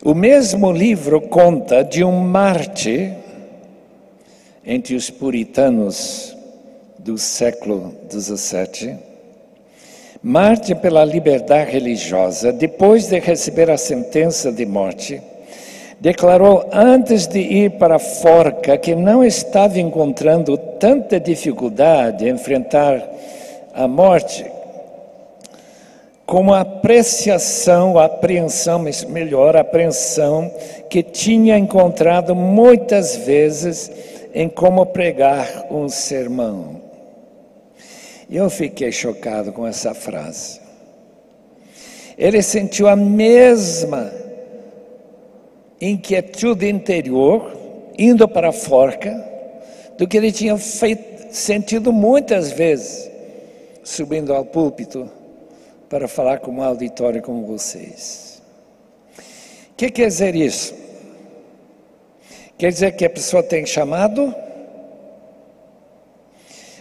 O mesmo livro conta de um mártir entre os puritanos do século XVII, mártir pela liberdade religiosa. Depois de receber a sentença de morte, declarou antes de ir para a forca que não estava encontrando tanta dificuldade em enfrentar a morte como a apreensão que tinha encontrado muitas vezes em como pregar um sermão. Eu fiquei chocado com essa frase. Ele sentiu a mesma inquietude interior, indo para a forca, do que ele tinha sentido muitas vezes, subindo ao púlpito, para falar com um auditório como vocês. O que quer dizer isso? Quer dizer que a pessoa tem chamado?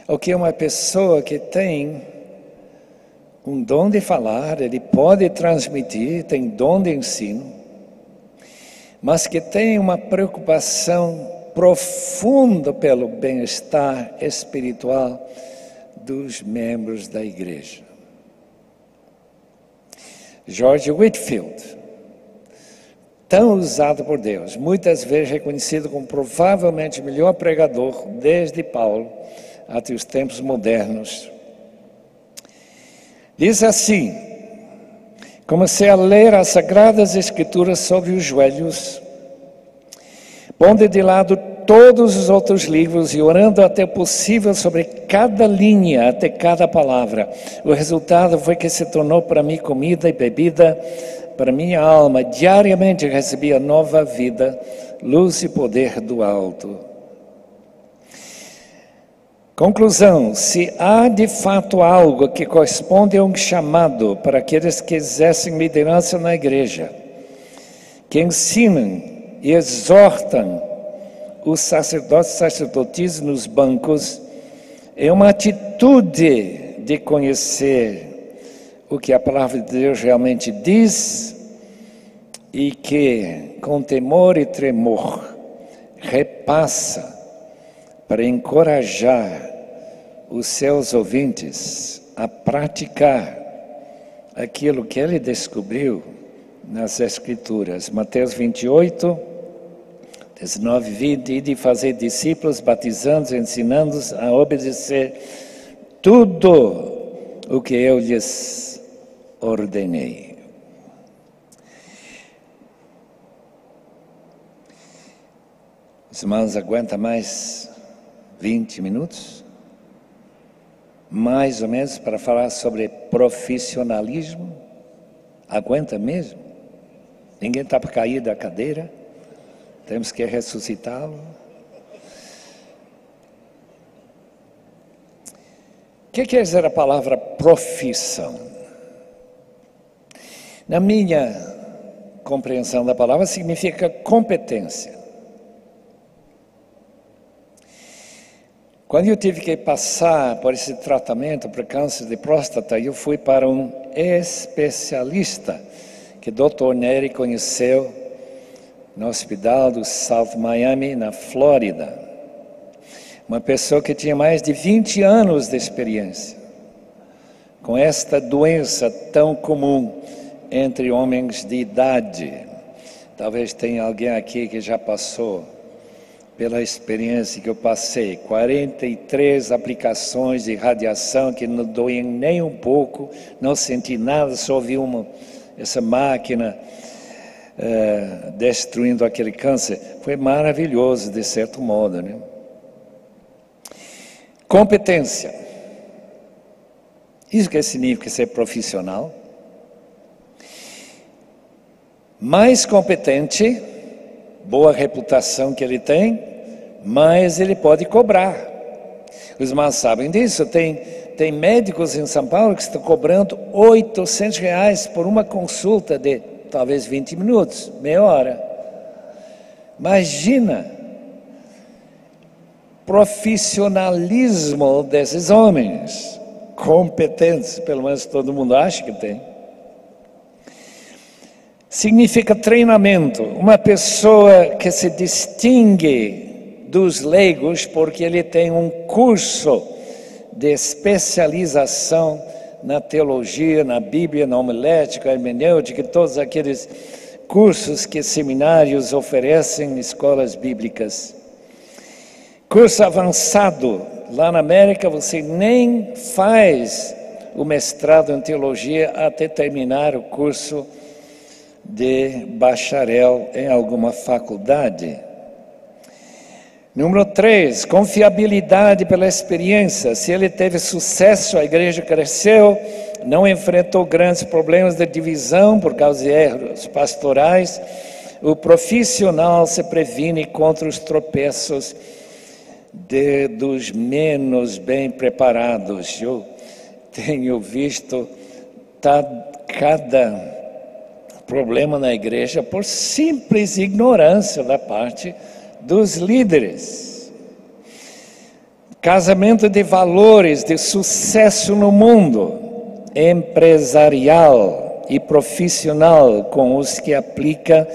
Ou que é uma pessoa que tem um dom de falar, ele pode transmitir, tem dom de ensino, mas que tem uma preocupação profunda pelo bem-estar espiritual dos membros da igreja. George Whitefield, tão usado por Deus, muitas vezes reconhecido como provavelmente o melhor pregador desde Paulo até os tempos modernos, diz assim: comecei a ler as Sagradas Escrituras sobre os joelhos, pondo de lado todos os outros livros e orando até o possível sobre cada linha, até cada palavra. O resultado foi que se tornou para mim comida e bebida para minha alma. Diariamente recebia nova vida, luz e poder do alto. Conclusão: se há de fato algo que corresponde a um chamado para aqueles que exercem liderança na igreja, que ensinam e exortam os sacerdotes e sacerdotisas nos bancos, é uma atitude de conhecer o que a palavra de Deus realmente diz e que, com temor e tremor, repassa para encorajar os seus ouvintes a praticar aquilo que ele descobriu nas Escrituras. Mateus 28, 19 e 20, e de fazer discípulos, batizando-os, ensinando-os a obedecer tudo o que eu lhes ordenei. Os irmãos aguentam mais 20 minutos? Mais ou menos, para falar sobre profissionalismo? Aguenta mesmo? Ninguém está para cair da cadeira? Temos que ressuscitá-lo? O que quer dizer a palavra profissão? Na minha compreensão da palavra, significa competência. Quando eu tive que passar por esse tratamento para câncer de próstata, eu fui para um especialista que o Dr. Neri conheceu no hospital do South Miami, na Flórida. Uma pessoa que tinha mais de 20 anos de experiência com esta doença tão comum entre homens de idade. Talvez tenha alguém aqui que já passou pela experiência que eu passei, 43 aplicações de radiação que não doem nem um pouco, não senti nada, só vi essa máquina destruindo aquele câncer. Foi maravilhoso, de certo modo, né? Competência. Isso que significa ser profissional. Mais competente, boa reputação que ele tem, mais ele pode cobrar. Os irmãos sabem disso. Tem médicos em São Paulo que estão cobrando R$800 por uma consulta de talvez 20 minutos, meia hora. Imagina profissionalismo desses homens, competentes, pelo menos todo mundo acha que tem. Significa treinamento, uma pessoa que se distingue dos leigos porque ele tem um curso de especialização na teologia, na Bíblia, na homilética, hermenêutica, todos aqueles cursos que seminários oferecem em escolas bíblicas. Curso avançado, lá na América você nem faz o mestrado em teologia até terminar o curso de bacharel em alguma faculdade. Número 3, confiabilidade pela experiência. Se ele teve sucesso, a igreja cresceu, não enfrentou grandes problemas de divisão por causa de erros pastorais, o profissional se previne contra os tropeços dos menos bem preparados. Eu tenho visto cada problema na igreja por simples ignorância da parte dos líderes. Casamento de valores, de sucesso no mundo empresarial e profissional com os que aplica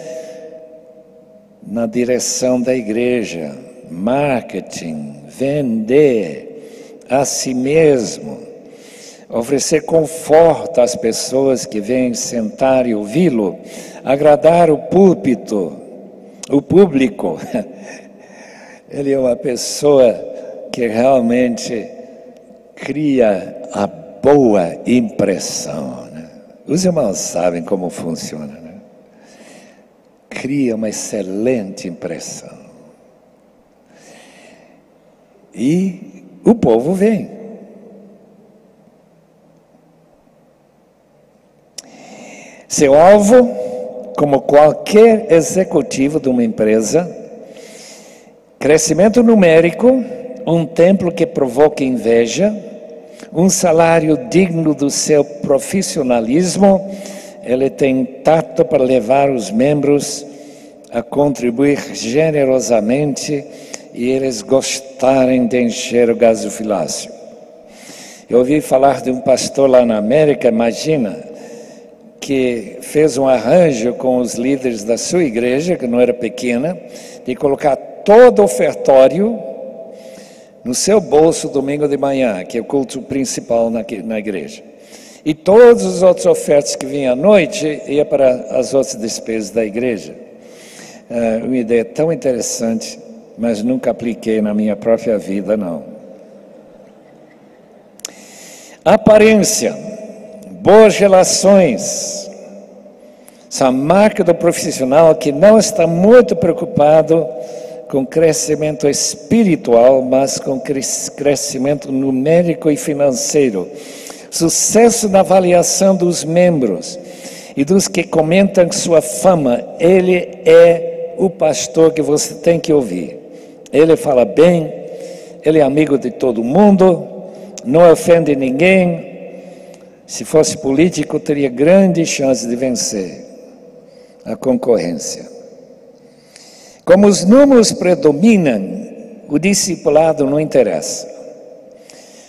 na direção da igreja. Marketing, vender a si mesmo, oferecer conforto às pessoas que vêm sentar e ouvi-lo, agradar o púlpito, o público. Ele é uma pessoa que realmente cria a boa impressão, né? Os irmãos sabem como funciona, né? Cria uma excelente impressão. E o povo vem. Seu alvo, como qualquer executivo de uma empresa, crescimento numérico, um templo que provoca inveja, um salário digno do seu profissionalismo. Ele tem tato para levar os membros a contribuir generosamente e eles gostarem de encher o gasofilácio. Eu ouvi falar de um pastor lá na América, imagina, que fez um arranjo com os líderes da sua igreja, que não era pequena, de colocar todo o ofertório no seu bolso domingo de manhã, que é o culto principal na igreja. E todos os outros ofertas que vinham à noite, ia para as outras despesas da igreja. Uma ideia tão interessante, mas nunca apliquei na minha própria vida, não. Aparência, boas relações, são a marca do profissional que não está muito preocupado com crescimento espiritual, mas com crescimento numérico e financeiro. Sucesso na avaliação dos membros e dos que comentam sua fama. Ele é o pastor que você tem que ouvir. Ele fala bem, ele é amigo de todo mundo, não ofende ninguém. Se fosse político, teria grande chance de vencer a concorrência. Como os números predominam, o discipulado não interessa.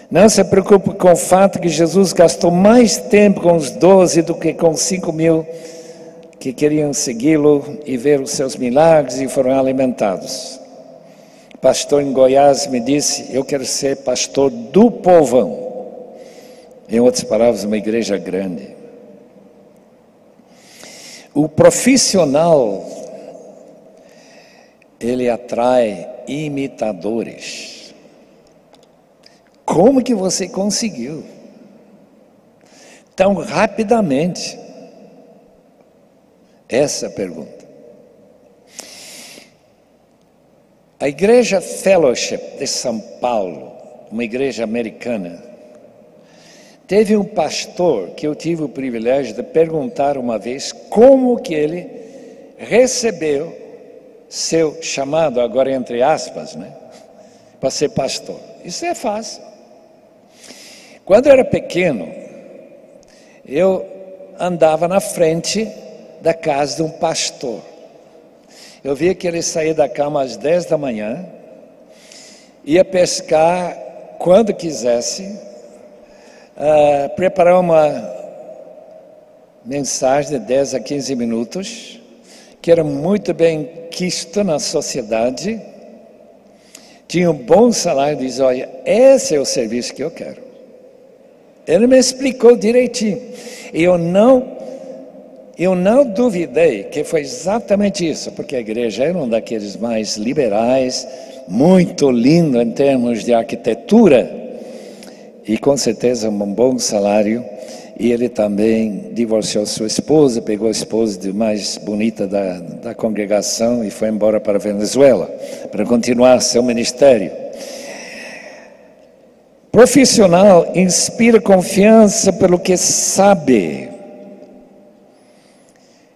Não se preocupe com o fato que Jesus gastou mais tempo com os 12 do que com 5.000 que queriam segui-lo e ver os seus milagres e foram alimentados. O pastor em Goiás me disse: eu quero ser pastor do povão. Em outras palavras, uma igreja grande. O profissional, ele atrai imitadores. Como que você conseguiu tão rapidamente? Essa é a pergunta. A Igreja Fellowship de São Paulo, uma igreja americana, teve um pastor que eu tive o privilégio de perguntar uma vez como que ele recebeu seu chamado, agora entre aspas, né, para ser pastor. Isso é fácil. Quando eu era pequeno, eu andava na frente da casa de um pastor. Eu via que ele saía da cama às 10 da manhã, ia pescar quando quisesse, preparar uma mensagem de 10 a 15 minutos, que era muito bem quisto na sociedade, tinha um bom salário, diz: olha, esse é o serviço que eu quero. Ele me explicou direitinho, e eu não duvidei que foi exatamente isso, porque a igreja era um daqueles mais liberais, muito lindo em termos de arquitetura, e com certeza um bom salário. E ele também divorciou sua esposa, pegou a esposa mais bonita da congregação e foi embora para a Venezuela, para continuar seu ministério. Profissional inspira confiança pelo que sabe.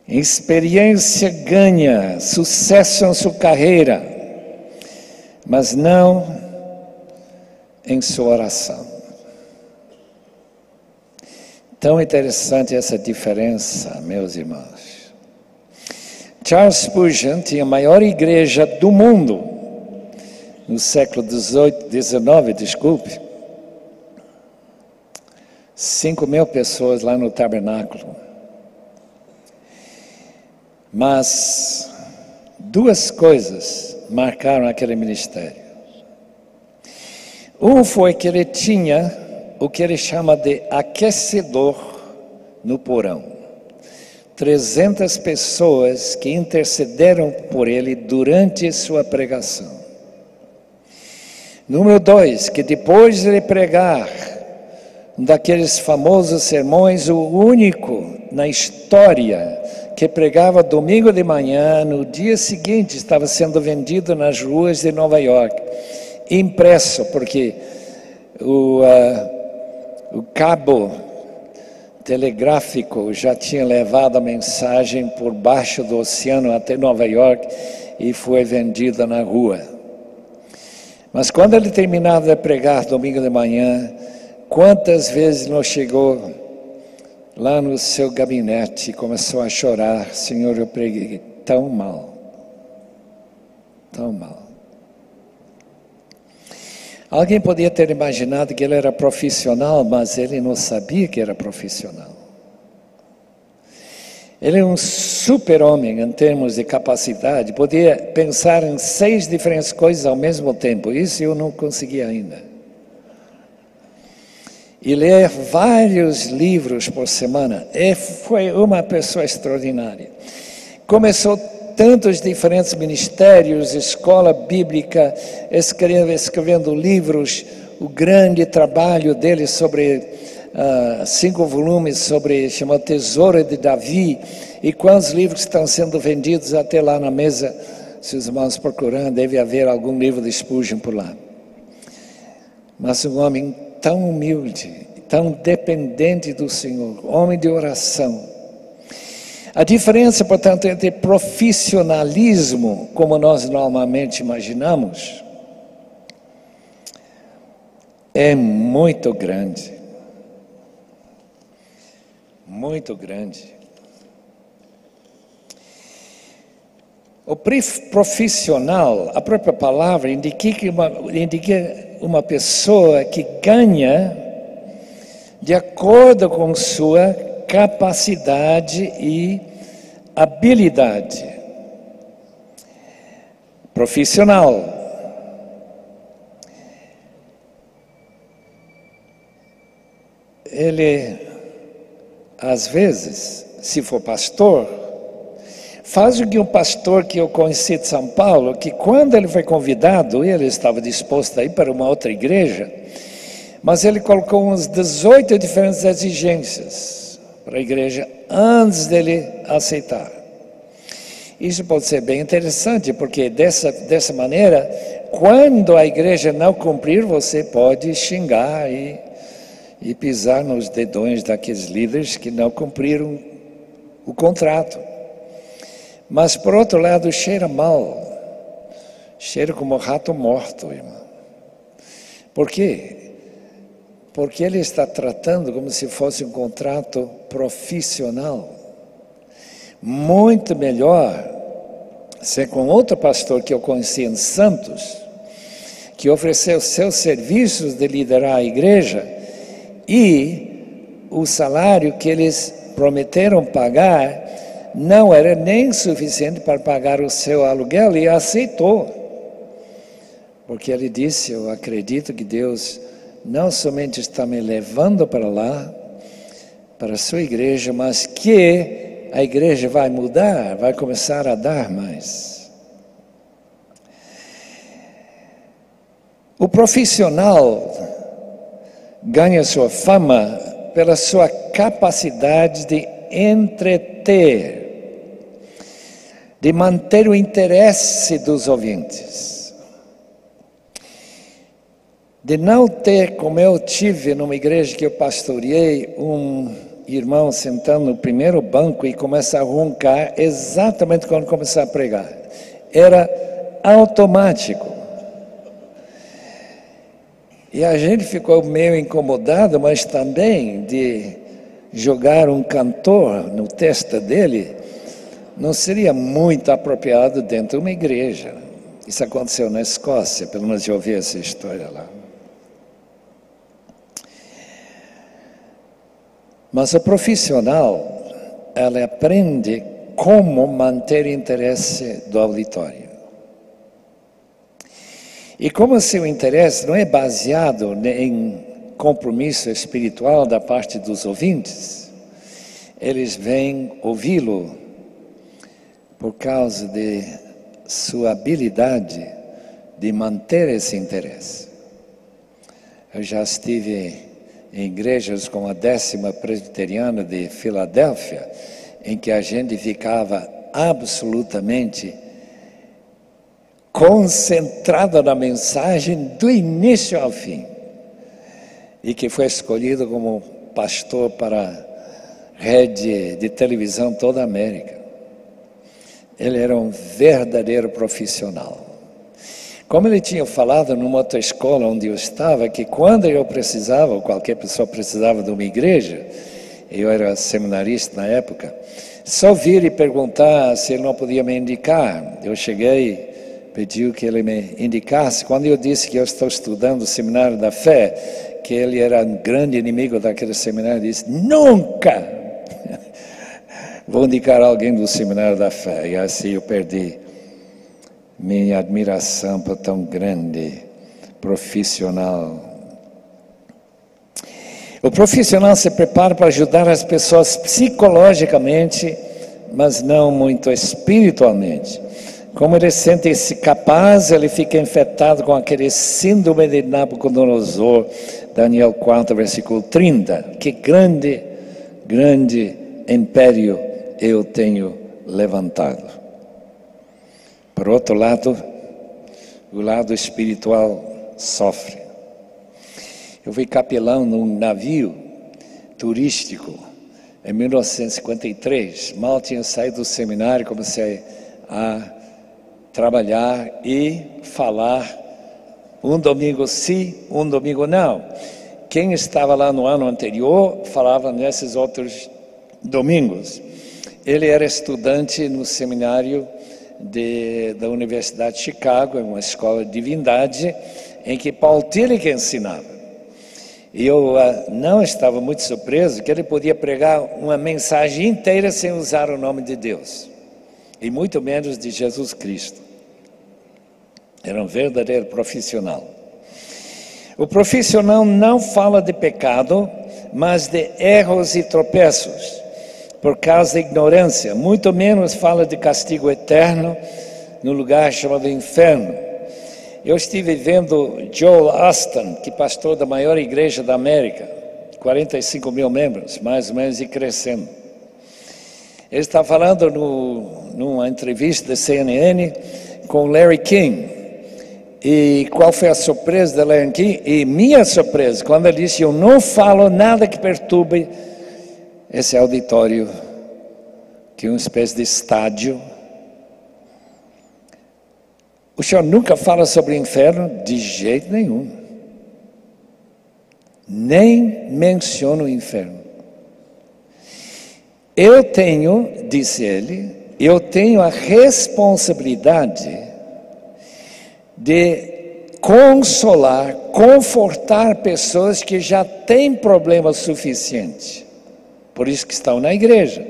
Experiência ganha, sucesso em sua carreira, mas não em sua oração. Tão interessante essa diferença, meus irmãos. Charles Spurgeon tinha a maior igreja do mundo, no século XIX, desculpe. 5.000 pessoas lá no tabernáculo. Mas duas coisas marcaram aquele ministério. Um foi que ele tinha o que ele chama de aquecedor no porão. 300 pessoas que intercederam por ele durante sua pregação. Número 2, que depois de ele pregar um daqueles famosos sermões, o único na história que pregava domingo de manhã, no dia seguinte estava sendo vendido nas ruas de Nova York, impresso, porque o cabo telegráfico já tinha levado a mensagem por baixo do oceano até Nova York e foi vendida na rua. Mas quando ele terminava de pregar domingo de manhã, quantas vezes não chegou lá no seu gabinete e começou a chorar: Senhor, eu preguei tão mal, tão mal. Alguém podia ter imaginado que ele era profissional, mas ele não sabia que era profissional. Ele é um super-homem em termos de capacidade, podia pensar em 6 diferentes coisas ao mesmo tempo, isso eu não consegui ainda. E ler vários livros por semana, foi uma pessoa extraordinária. Começou tantos diferentes ministérios, escola bíblica, escrevendo livros, o grande trabalho dele sobre 5 volumes chamado Tesouro de Davi, e quantos livros estão sendo vendidos até lá na mesa, se os irmãos procurando, deve haver algum livro de Spurgeon por lá. Mas um homem tão humilde, tão dependente do Senhor, homem de oração. A diferença, portanto, entre profissionalismo, como nós normalmente imaginamos, é muito grande. Muito grande. O profissional, a própria palavra, indica uma pessoa que ganha de acordo com sua capacidade e habilidade. Profissional. Ele, às vezes, se for pastor, faz o que um pastor que eu conheci de São Paulo, que quando ele foi convidado, ele estava disposto a ir para uma outra igreja, mas ele colocou umas 18 diferentes exigências para a igreja antes dele aceitar. Isso pode ser bem interessante, porque dessa maneira, quando a igreja não cumprir, você pode xingar e pisar nos dedões daqueles líderes que não cumpriram o contrato. Mas, por outro lado, cheira mal. Cheira como rato morto, irmão. Por quê? Porque ele está tratando como se fosse um contrato profissional. Muito melhor ser com outro pastor que eu conheci em Santos, que ofereceu seus serviços de liderar a igreja, e o salário que eles prometeram pagar não era nem suficiente para pagar o seu aluguel, e aceitou. Porque ele disse: eu acredito que Deus não somente está me levando para lá, para a sua igreja, mas que a igreja vai mudar, vai começar a dar mais. O profissional ganha sua fama pela sua capacidade de entreter, de manter o interesse dos ouvintes, de não ter, como eu tive numa igreja que eu pastoreei, um irmão sentando no primeiro banco e começa a roncar exatamente quando começar a pregar. Era automático. E a gente ficou meio incomodado, mas também de jogar um cantor no testa dele não seria muito apropriado dentro de uma igreja. Isso aconteceu na Escócia, pelo menos eu ouvi essa história lá. Mas o profissional, ela aprende como manter o interesse do auditório. E como seu interesse não é baseado em compromisso espiritual da parte dos ouvintes, eles vêm ouvi-lo por causa de sua habilidade de manter esse interesse. Eu já estive em igrejas como a 10ª Presbiteriana de Filadélfia, em que a gente ficava absolutamente concentrada na mensagem do início ao fim, e que foi escolhido como pastor para a rede de televisão toda a América. Ele era um verdadeiro profissional. Como ele tinha falado numa outra escola onde eu estava, que quando eu precisava, ou qualquer pessoa precisava de uma igreja, eu era seminarista na época, só vir e perguntar se ele não podia me indicar. Eu cheguei pediu que ele me indicasse. Quando eu disse que eu estou estudando o Seminário da Fé, que ele era um grande inimigo daquele seminário, ele disse: nunca vou indicar alguém do Seminário da Fé. E assim eu perdi minha admiração por tão grande profissional. O profissional se prepara para ajudar as pessoas psicologicamente, mas não muito espiritualmente. Como ele sente-se capaz, ele fica infectado com aquele síndrome de Nabucodonosor, Daniel 4, versículo 30. Que grande, grande império eu tenho levantado. Por outro lado, o lado espiritual sofre. Eu fui capelão num navio turístico em 1953. Mal tinha saído do seminário, comecei a trabalhar e falar um domingo sim, um domingo não. Quem estava lá no ano anterior falava nesses outros domingos. Ele era estudante no seminário da Universidade de Chicago, uma escola de divindade, em que Paul Tillich ensinava. E eu não estava muito surpreso que ele podia pregar uma mensagem inteira sem usar o nome de Deus, e muito menos de Jesus Cristo. Era um verdadeiro profissional. O profissional não fala de pecado, mas de erros e tropeços, por causa da ignorância. Muito menos fala de castigo eterno no lugar chamado inferno. Eu estive vendo Joel Osteen, que é pastor da maior igreja da América, 45 mil membros, mais ou menos, e crescendo. Ele está falando numa entrevista da CNN com Larry King. E qual foi a surpresa da Larry King? E minha surpresa, quando ele disse: eu não falo nada que perturbe esse auditório, que é uma espécie de estádio. O senhor nunca fala sobre o inferno? De jeito nenhum. Nem menciona o inferno. Eu tenho, disse ele, eu tenho a responsabilidade de consolar, confortar pessoas que já têm problemas suficientes. Por isso que estão na igreja.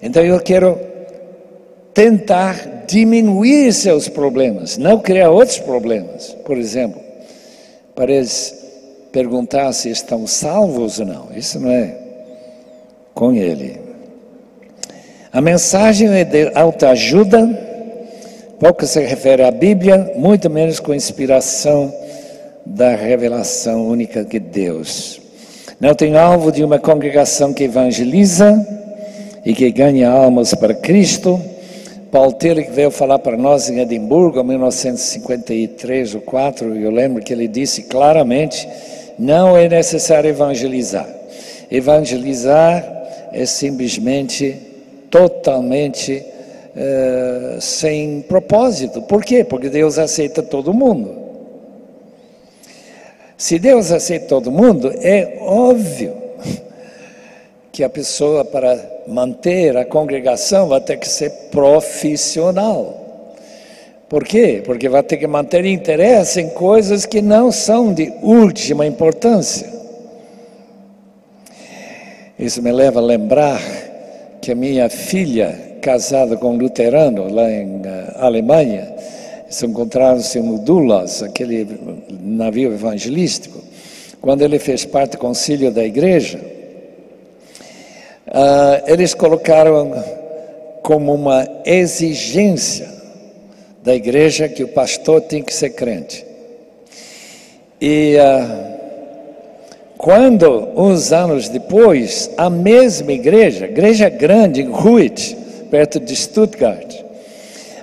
Então eu quero tentar diminuir seus problemas, não criar outros problemas. Por exemplo, para eles perguntar se estão salvos ou não. Isso não é com ele. A mensagem é de autoajuda, pouco se refere à Bíblia, muito menos com inspiração da revelação única de Deus. Não tem alvo de uma congregação que evangeliza e que ganha almas para Cristo. Paul Tillich veio falar para nós em Edimburgo, em 1953 ou 4, eu lembro que ele disse claramente: não é necessário evangelizar. Evangelizar é simplesmente, totalmente sem propósito. Por quê? Porque Deus aceita todo mundo. Se Deus aceita todo mundo, é óbvio que a pessoa, para manter a congregação, vai ter que ser profissional. Por quê? Porque vai ter que manter interesse em coisas que não são de última importância. Isso me leva a lembrar que a minha filha, casada com um luterano lá em Alemanha, se encontraram-se no Dulas, aquele navio evangelístico. Quando ele fez parte do concílio da igreja, eles colocaram como uma exigência da igreja que o pastor tem que ser crente. E quando, uns anos depois, a mesma igreja grande em Huit, perto de Stuttgart,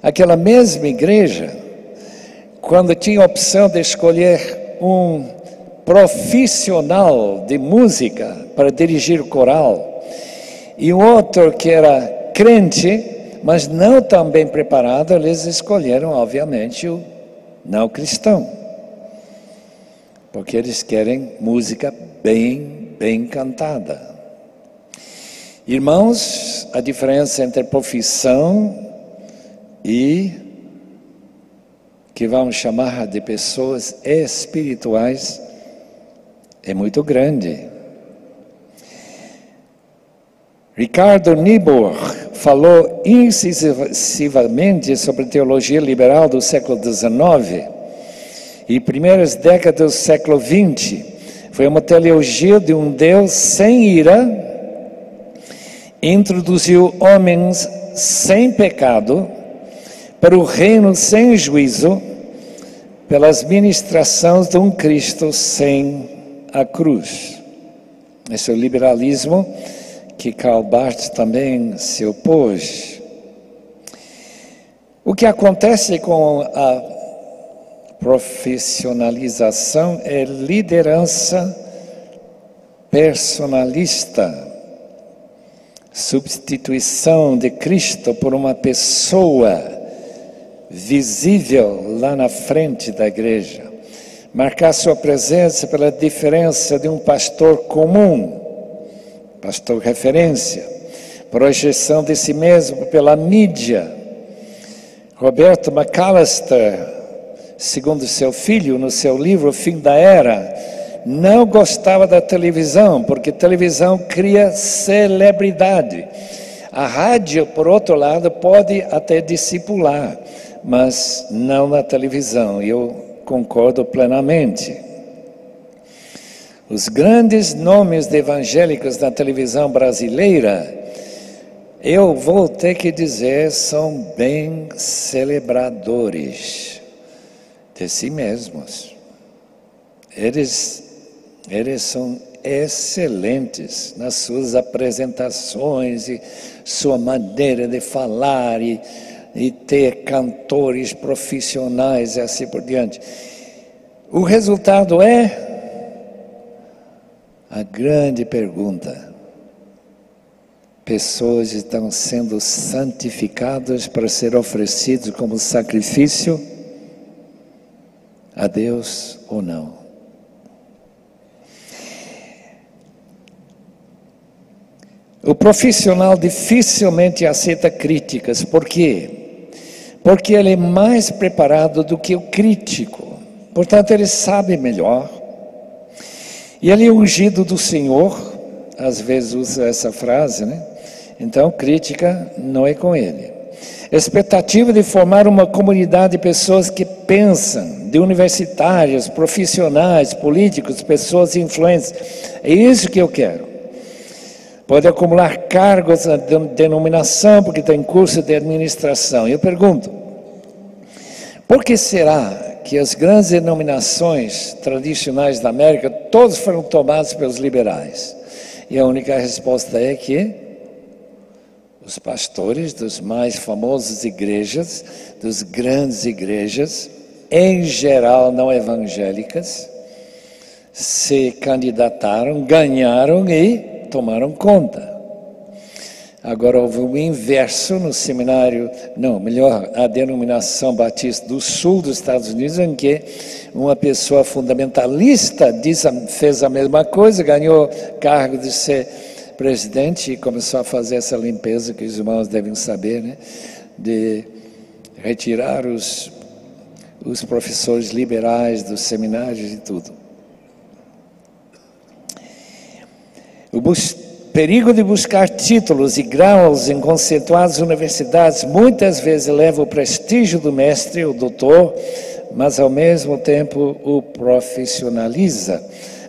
aquela mesma igreja, quando tinha a opção de escolher um profissional de música para dirigir o coral, e um outro que era crente, mas não tão bem preparado, eles escolheram, obviamente, o não cristão. Porque eles querem música bem cantada. Irmãos, a diferença entre profissão e que vamos chamar de pessoas espirituais é muito grande. Ricardo Niebuhr falou incisivamente sobre teologia liberal do século XIX e primeiras décadas do século XX. Foi uma teologia de um Deus sem ira, introduziu homens sem pecado para o reino sem juízo, pelas ministrações de um Cristo sem a cruz. Esse é o liberalismo que Karl Barth também se opôs. O que acontece com a profissionalização é liderança personalista, substituição de Cristo por uma pessoa visível lá na frente da igreja, marcar sua presença pela diferença de um pastor comum, pastor referência, projeção de si mesmo pela mídia. Roberto McAllister, segundo seu filho, no seu livro O Fim da Era, não gostava da televisão, porque televisão cria celebridade. A rádio, por outro lado, pode até discipular, mas não na televisão. Eu concordo plenamente. Os grandes nomes de evangélicos na televisão brasileira, eu vou ter que dizer, são bem celebradores de si mesmos. Eles são excelentes nas suas apresentações e sua maneira de falar e ter cantores profissionais e assim por diante. O resultado é a grande pergunta: pessoas estão sendo santificadas para ser oferecidos como sacrifício a Deus ou não? O profissional dificilmente aceita críticas. Por quê? Porque ele é mais preparado do que o crítico. Portanto, ele sabe melhor. E ele é ungido do Senhor. Às vezes usa essa frase, né? Então, crítica não é com ele. Expectativa de formar uma comunidade de pessoas que pensam, de universitários, profissionais, políticos, pessoas influentes. É isso que eu quero. Pode acumular cargos na denominação, porque tem curso de administração. Eu pergunto, por que será que as grandes denominações tradicionais da América, todos foram tomados pelos liberais? E a única resposta é que os pastores das mais famosas igrejas, das grandes igrejas, em geral não evangélicas, se candidataram, ganharam e tomaram conta. Agora houve um inverso no seminário, não, melhor, a denominação Batista do Sul dos Estados Unidos, em que uma pessoa fundamentalista fez a mesma coisa, ganhou cargo de ser presidente e começou a fazer essa limpeza que os irmãos devem saber, né? De retirar os professores liberais dos seminários e tudo. O perigo de buscar títulos e graus em conceituadas universidades muitas vezes leva o prestígio do mestre, o doutor, mas ao mesmo tempo o profissionaliza.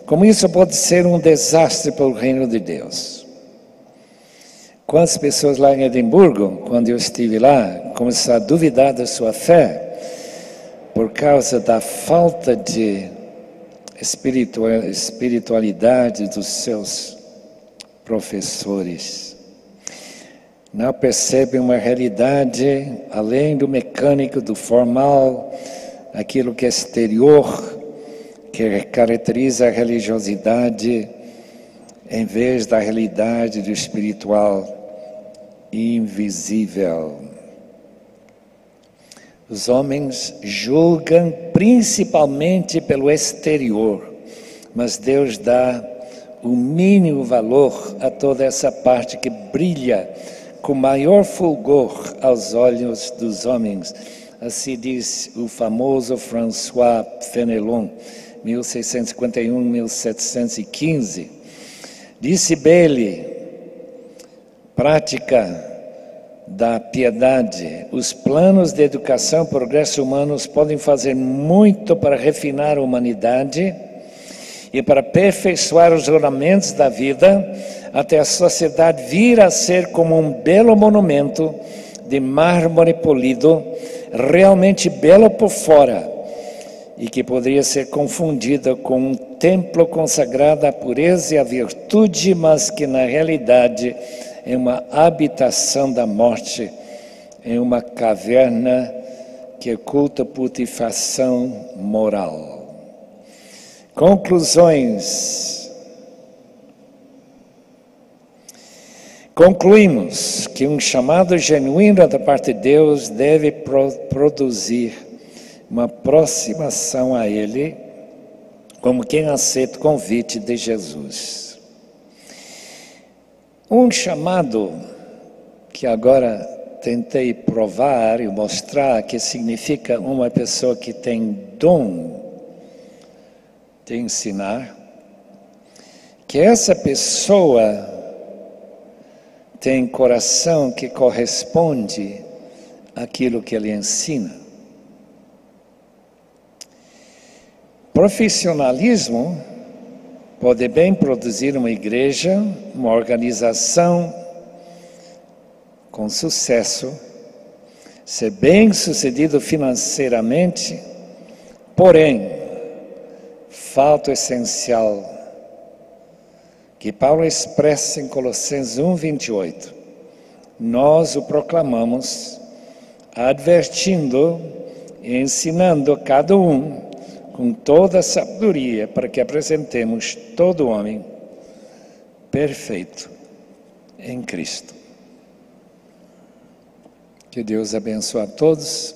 Como isso pode ser um desastre para o reino de Deus. Quantas pessoas lá em Edimburgo, quando eu estive lá, começaram a duvidar da sua fé por causa da falta de espiritualidade dos seus professores. Não percebem uma realidade além do mecânico, do formal, aquilo que é exterior, que caracteriza a religiosidade, em vez da realidade do espiritual invisível. Os homens julgam principalmente pelo exterior, mas Deus dá o mínimo valor a toda essa parte que brilha com maior fulgor aos olhos dos homens, Assim diz o famoso François Fenelon, 1651-1715. Disse Bailey, prática da piedade. Os planos de educação e progresso humanos podem fazer muito para refinar a humanidade e para aperfeiçoar os ornamentos da vida, até a sociedade vir a ser como um belo monumento de mármore polido, realmente belo por fora, e que poderia ser confundida com um templo consagrado à pureza e à virtude, mas que na realidade é uma habitação da morte, é uma caverna que oculta putrefação moral. Conclusões. Concluímos que um chamado genuíno da parte de Deus deve produzir uma aproximação a Ele, como quem aceita o convite de Jesus. Um chamado que agora tentei provar e mostrar que significa uma pessoa que tem dom de ensinar, que essa pessoa tem coração que corresponde àquilo que ele ensina. Profissionalismo pode bem produzir uma igreja, uma organização com sucesso, ser bem sucedido financeiramente, porém, falta o essencial que Paulo expressa em Colossenses 1:28. Nós o proclamamos, advertindo e ensinando cada um com toda a sabedoria, para que apresentemos todo homem perfeito em Cristo. Que Deus abençoe a todos.